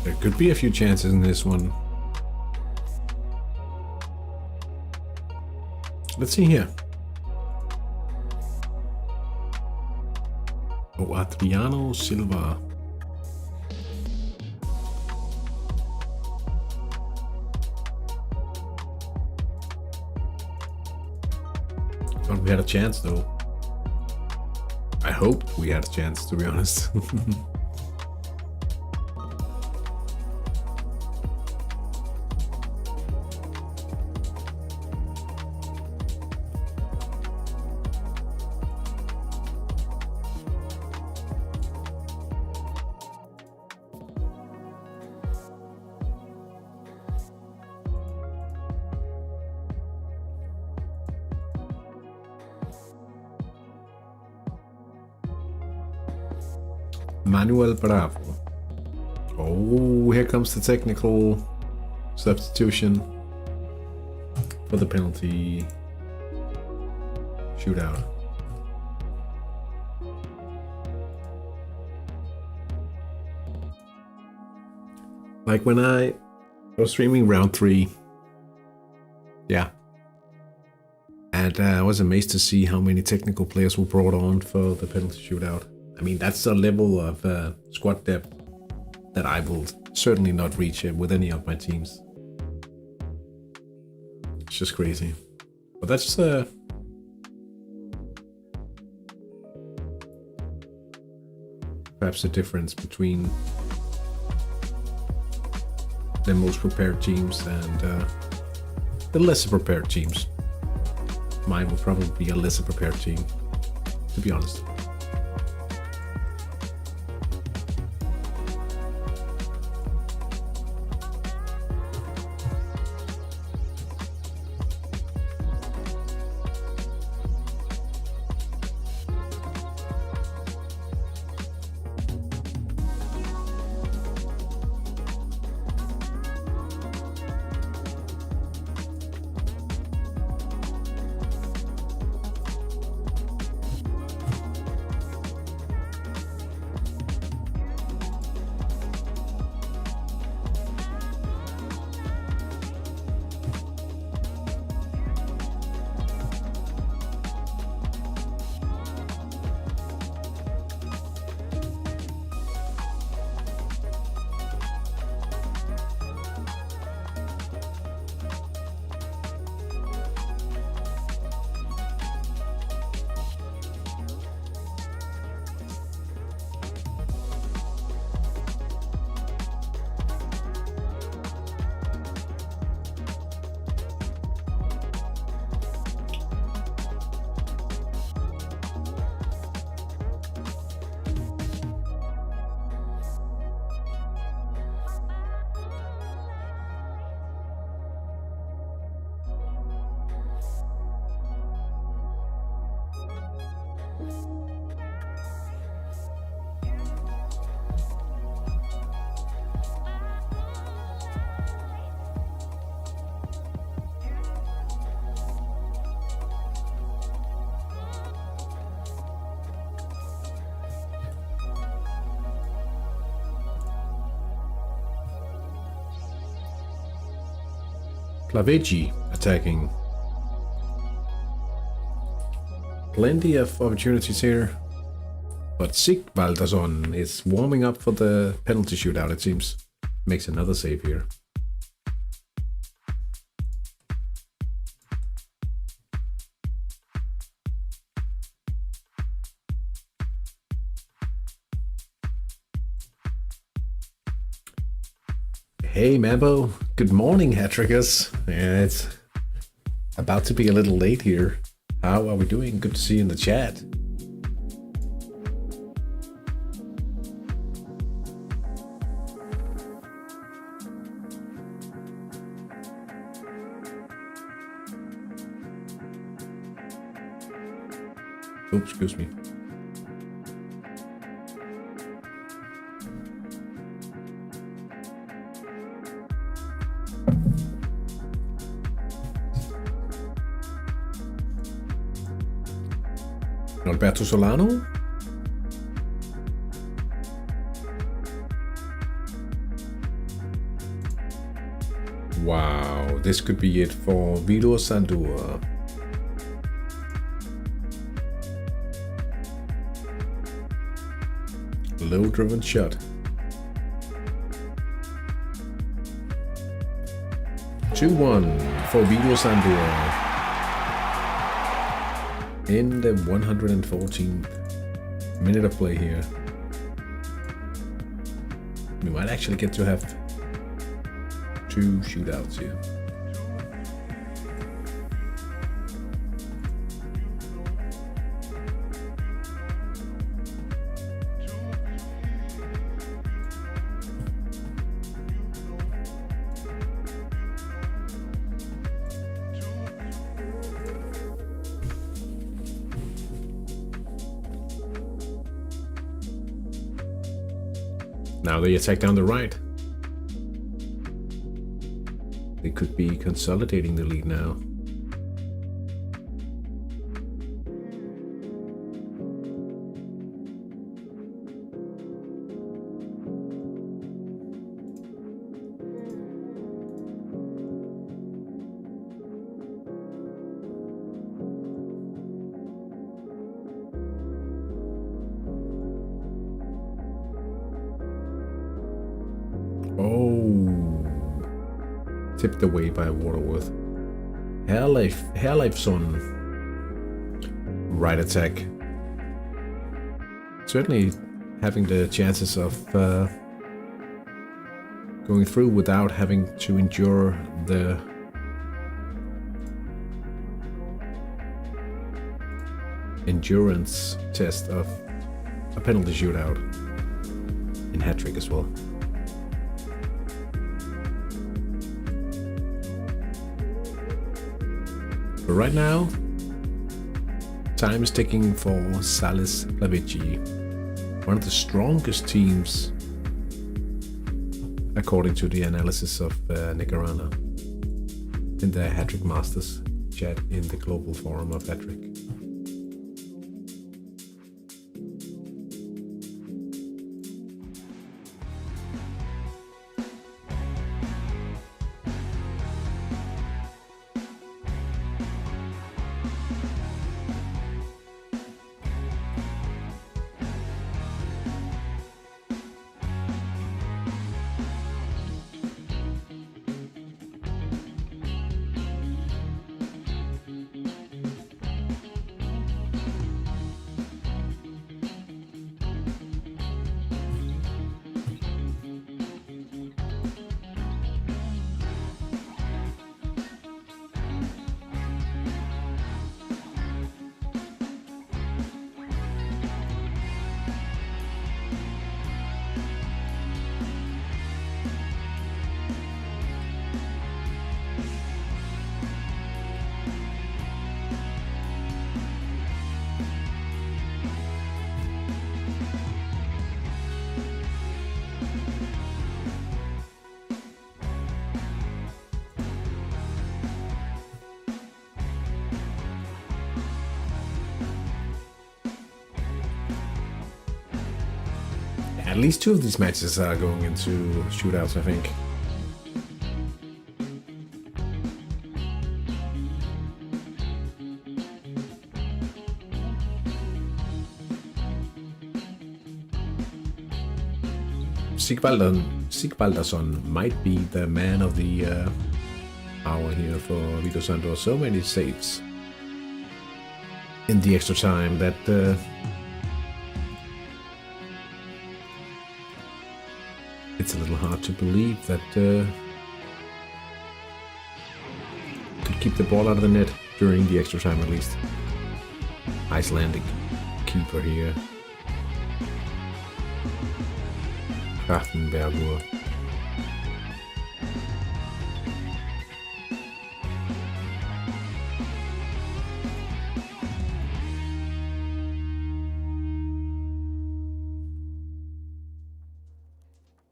There could be a few chances in this one. Let's see here. Oh, Adriano Silva. Thought we had a chance, though. I hope we had a chance, to be honest. Manuel Bravo. Oh, here comes the technical substitution for the penalty shootout. Like when I was streaming round 3, yeah, and I was amazed to see how many technical players were brought on for the penalty shootout. I mean, that's a level of squad depth that I will certainly not reach with any of my teams. It's just crazy. But that's perhaps the difference between the most prepared teams and the lesser prepared teams. Mine will probably be a lesser prepared team, to be honest. Claveji attacking. Plenty of opportunities here. But Sigvaldason is warming up for the penalty shootout, it seems. Makes another save here. Hey Mambo, good morning Hattrickers. Yeah, it's about to be a little late here. How are we doing? Good to see you in the chat. Oops, excuse me. Alberto Solano. Wow, this could be it for Vitor Sandor. Low-driven shot. 2-1 for Vitor Sandor. In the 114th minute of play here. We might actually get to have 2 shootouts here. Now they attack down the right. They could be consolidating the lead now. Oh, tipped away by Waterworth. Herleifson. Right attack. Certainly having the chances of going through without having to endure the endurance test of a penalty shootout in Hattrick as well. But right now, time is ticking for Salis Plavici, one of the strongest teams according to the analysis of Nicarana in the Hattrick Masters chat in the global forum of Hattrick. At least two of these matches are going into shootouts, I think. Sigvaldason might be the man of the hour here for Vito Santo. So many saves in the extra time that it's a little hard to believe that could keep the ball out of the net during the extra time at least. Icelandic keeper here. Kraftenbergur.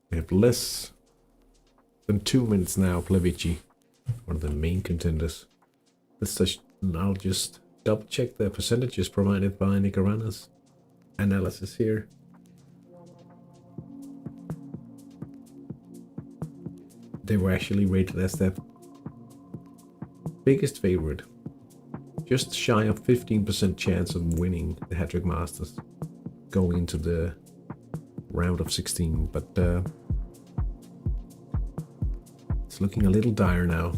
We have less than 2 minutes now. Plavici, one of the main contenders. I'll just double check the percentages provided by Nicarana's analysis here. They were actually rated as the biggest favorite. Just shy of 15% chance of winning the Hattrick Masters going into the round of 16, but it's looking a little dire now.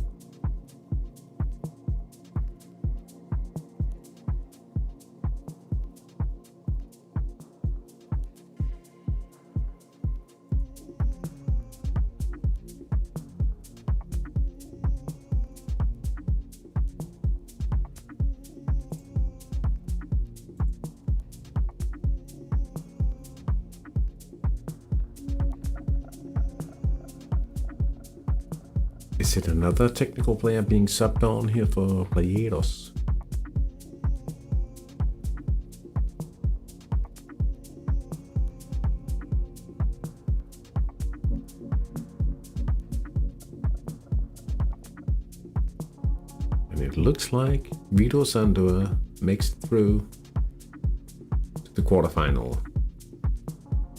Is it another technical player being subbed on here for Playeros? And it looks like Vito Sandor makes it through to the quarterfinal.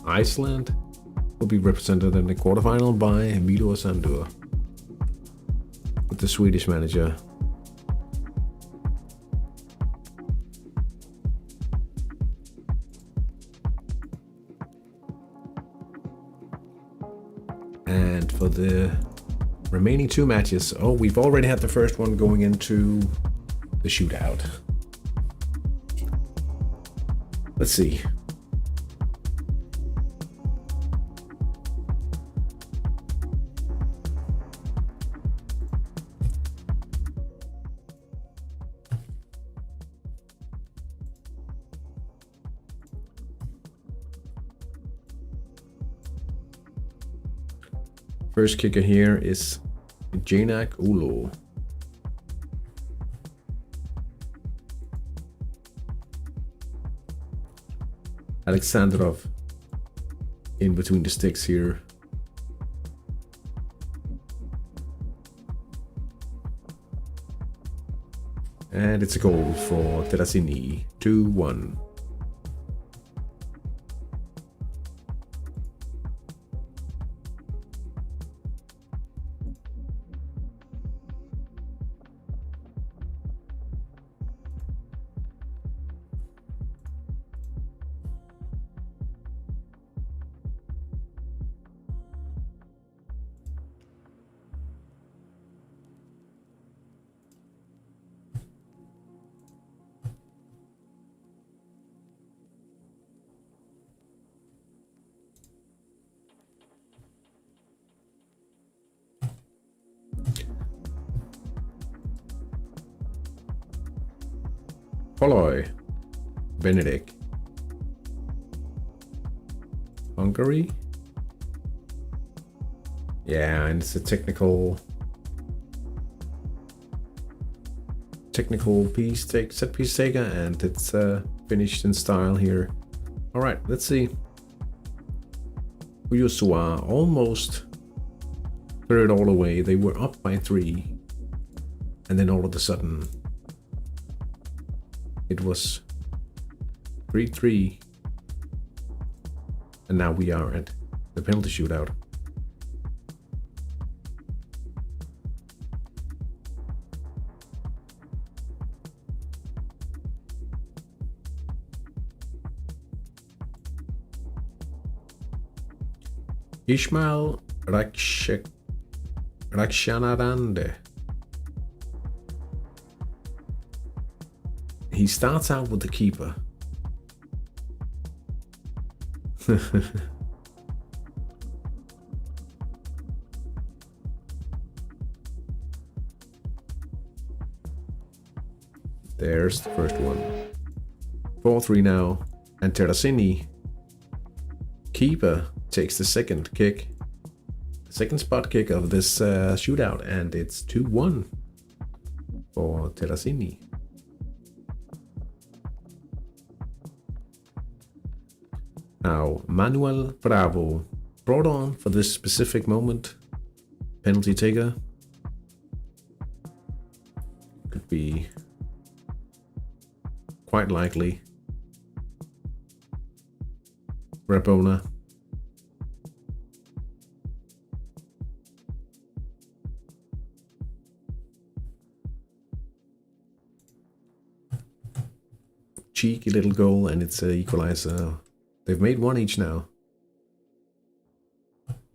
Iceland will be represented in the quarterfinal by Vito Sandor, the Swedish manager. And for the remaining 2 matches, oh, we've already had the first one going into the shootout. Let's see. First kicker here is Janak Ulo. Alexandrov in between the sticks here. And it's a goal for Terracini, 2-1. Polloy, Benedict, Hungary. Yeah, and it's a technical piece, set piece taker, and it's finished in style here. All right, let's see. Uyosua almost third all the way. They were up by 3, and then all of a sudden it was 3-3, and now we are at the penalty shootout. Ishmael Rakshanarande. He starts out with the keeper. There's the first one. 4-3 now. And Terracini, keeper, takes the second kick. The second spot kick of this shootout. And it's 2-1 for Terracini. Now, Manuel Bravo, brought on for this specific moment. Penalty taker. Could be quite likely Rabona. Cheeky little goal, and it's an equalizer. They've made one each now.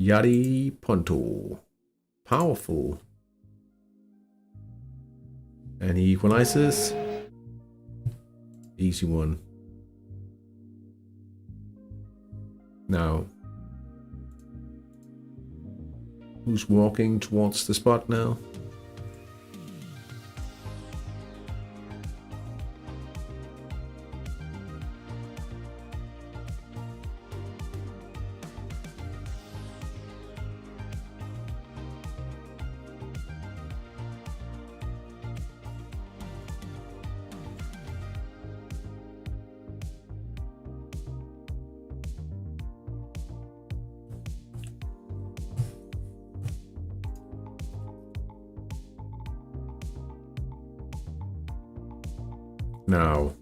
Yari Ponto. Powerful. And he equalizes. Easy one. Now, who's walking towards the spot now? Now,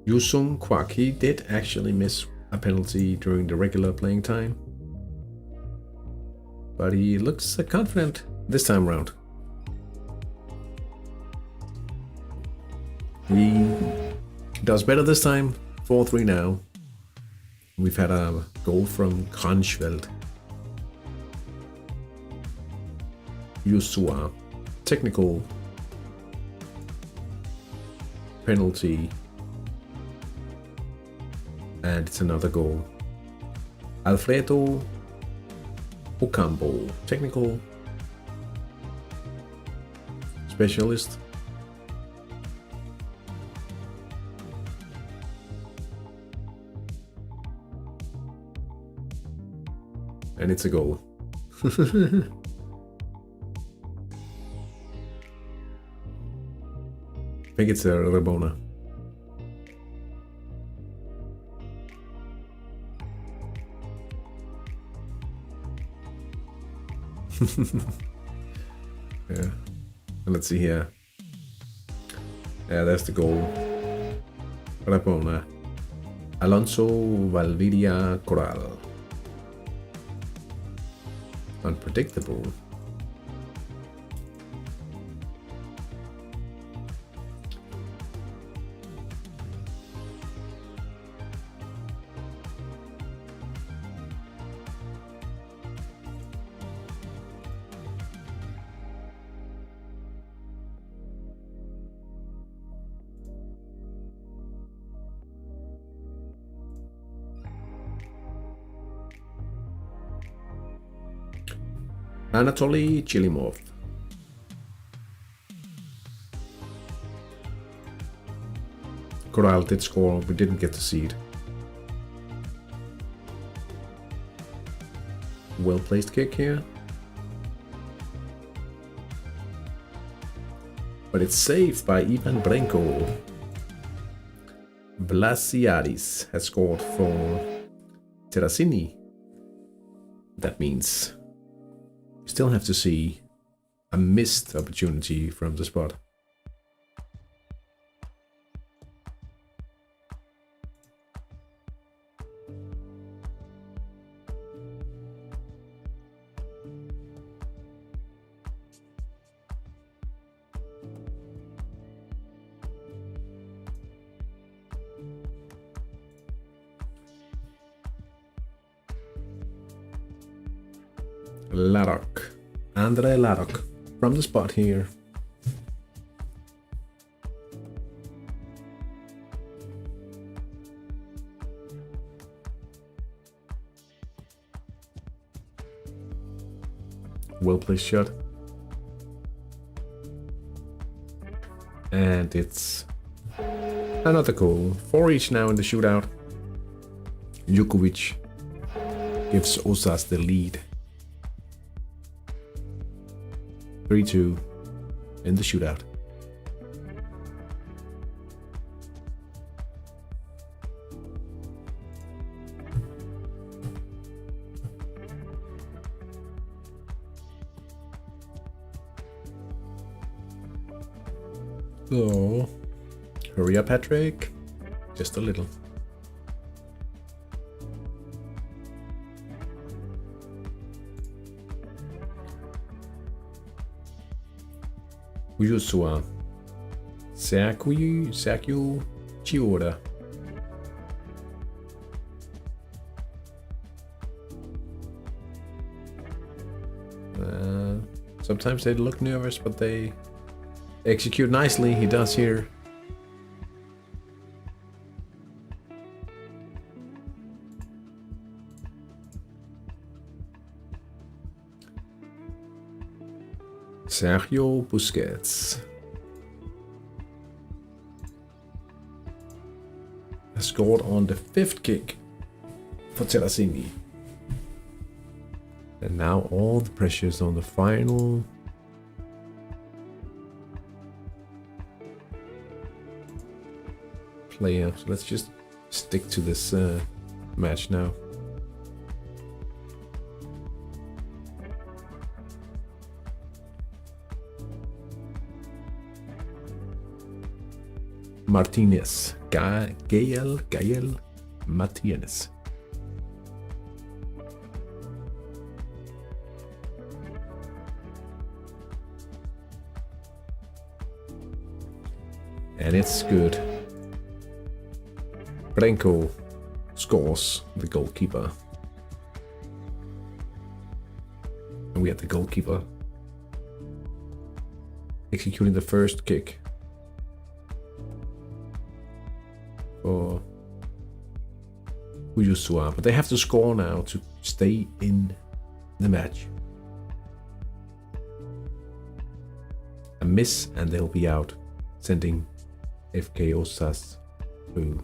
Yusung Kwak, he did actually miss a penalty during the regular playing time. But he looks confident this time around. He does better this time, 4-3 now. We've had a goal from Kranschveld. Yusua. Technical penalty. And it's another goal. Alfredo Ocampo. Technical specialist. And it's a goal. I think it's a Rabona. Yeah. And let's see here. Yeah, that's the goal. Rabona. Alonso Valviria Corral. Unpredictable. Anatoly Chilimov. Corral did score, we didn't get to see it. Well placed kick here. But it's saved by Ivan Brenko. Vlasiadis has scored for Terracini. That means we still have to see a missed opportunity from the spot. Larok. Andre Larok from the spot here. Well placed shot. And it's another goal. 4 each now in the shootout. Jukovic gives Osas the lead. 3-2 in the shootout. Oh, hurry up, Hattrick. Just a little. Ujusua. Sergio Chiora. Sometimes they look nervous, but they execute nicely. He does here. Sergio Busquets has scored on the 5th kick for Terracini. And now all the pressure's on the final player. So let's just stick to this match now. Martinez. Gael Martinez. And it's good. Brenko scores, the goalkeeper. And we had the goalkeeper executing the first kick for Uyusua, but they have to score now to stay in the match. A miss and they'll be out, sending FK Osas through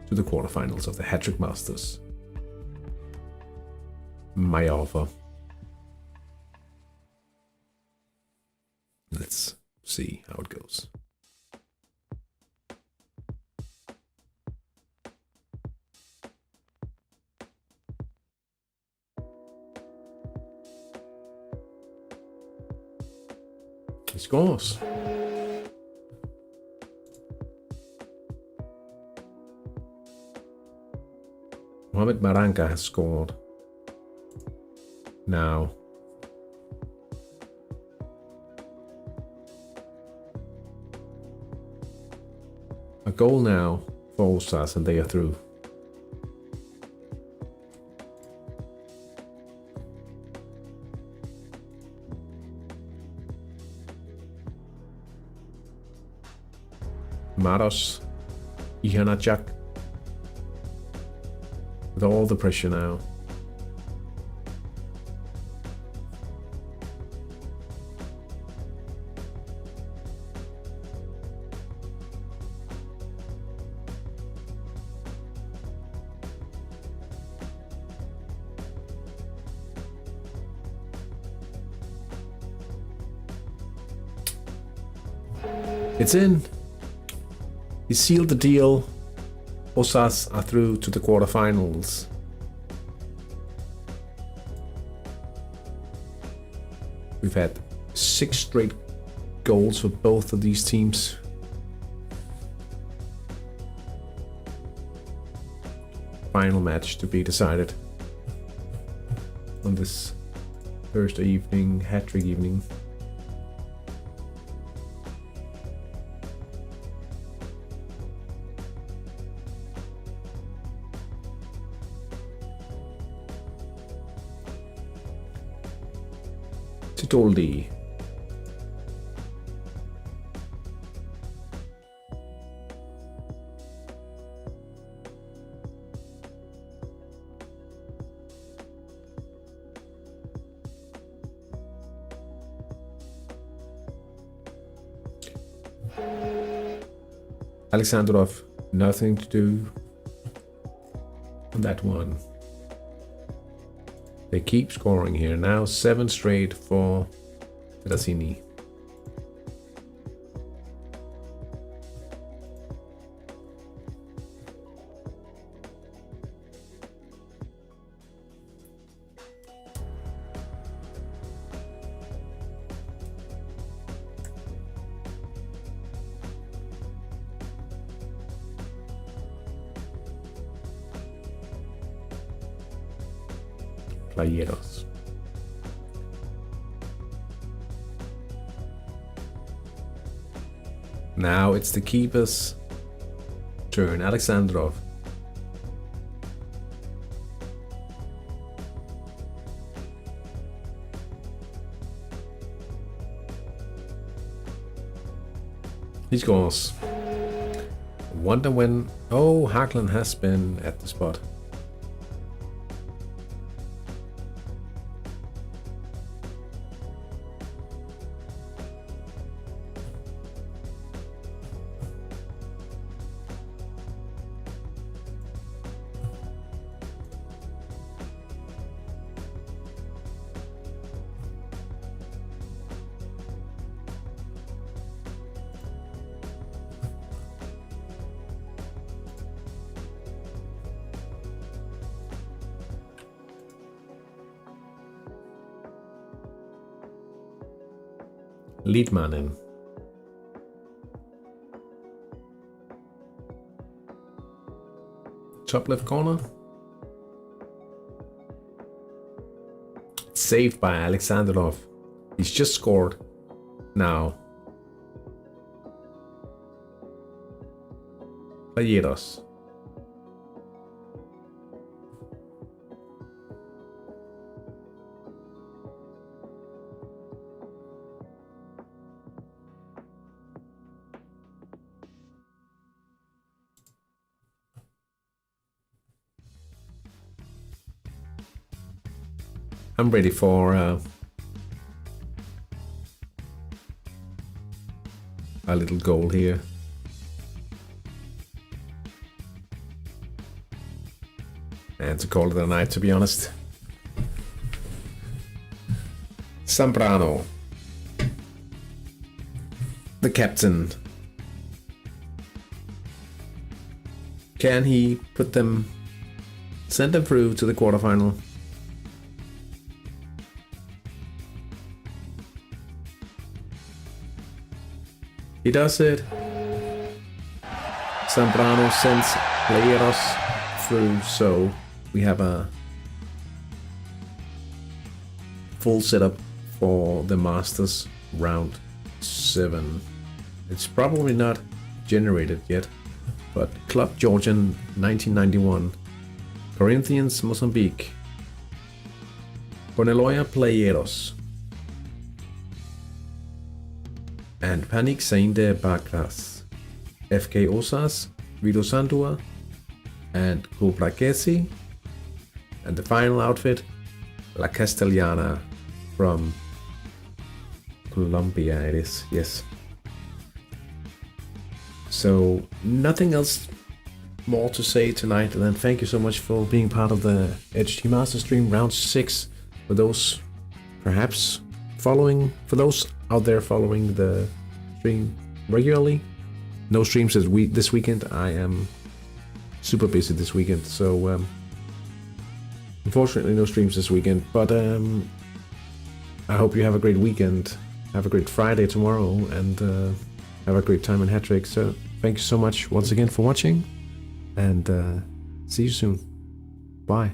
to the quarterfinals of the Hattrick Masters. My offer. Let's see how it goes. He scores. Mohamed Maranka has scored. Now. A goal now for Osas and they are through. Maros Ihanachak with all the pressure now. It's in. He sealed the deal. Osas are through to the quarterfinals. We've had 6 straight goals for both of these teams. Final match to be decided on this Thursday evening, Hattrick evening. Titoldi. Alexandrov, nothing to do on that one. They keep scoring here. Now 7 straight for Terracini. Playeros. Now it's the keeper's turn. Alexandrov. He scores. Wonder when... Oh, Haglund has been at the spot. Liedmanen. Top left corner. Saved by Alexandrov. He's just scored. Now. Playeros. I'm ready for a little goal here. And to call it a night, to be honest. Zambrano, the captain. Can he send them through to the quarterfinal? He does it. Zambrano sends Playeros through, so we have a full setup for the Masters round 7. It's probably not generated yet, but Club Georgian 1991, Corinthians Mozambique, Boneloya Playeros, and Panic Sainte Bagras, FK Osas, Vido Sandua, and Kublakesi, and the final outfit, La Castellana from Colombia it is, yes. So nothing else more to say tonight, and then thank you so much for being part of the HT Master Stream round 6. For those perhaps following, for those out there following the stream regularly, no streams this weekend. I am super busy this weekend, so unfortunately no streams this weekend, but I hope you have a great weekend, have a great Friday tomorrow, and have a great time in Hattrick. So thank you so much once again for watching, and see you soon. Bye.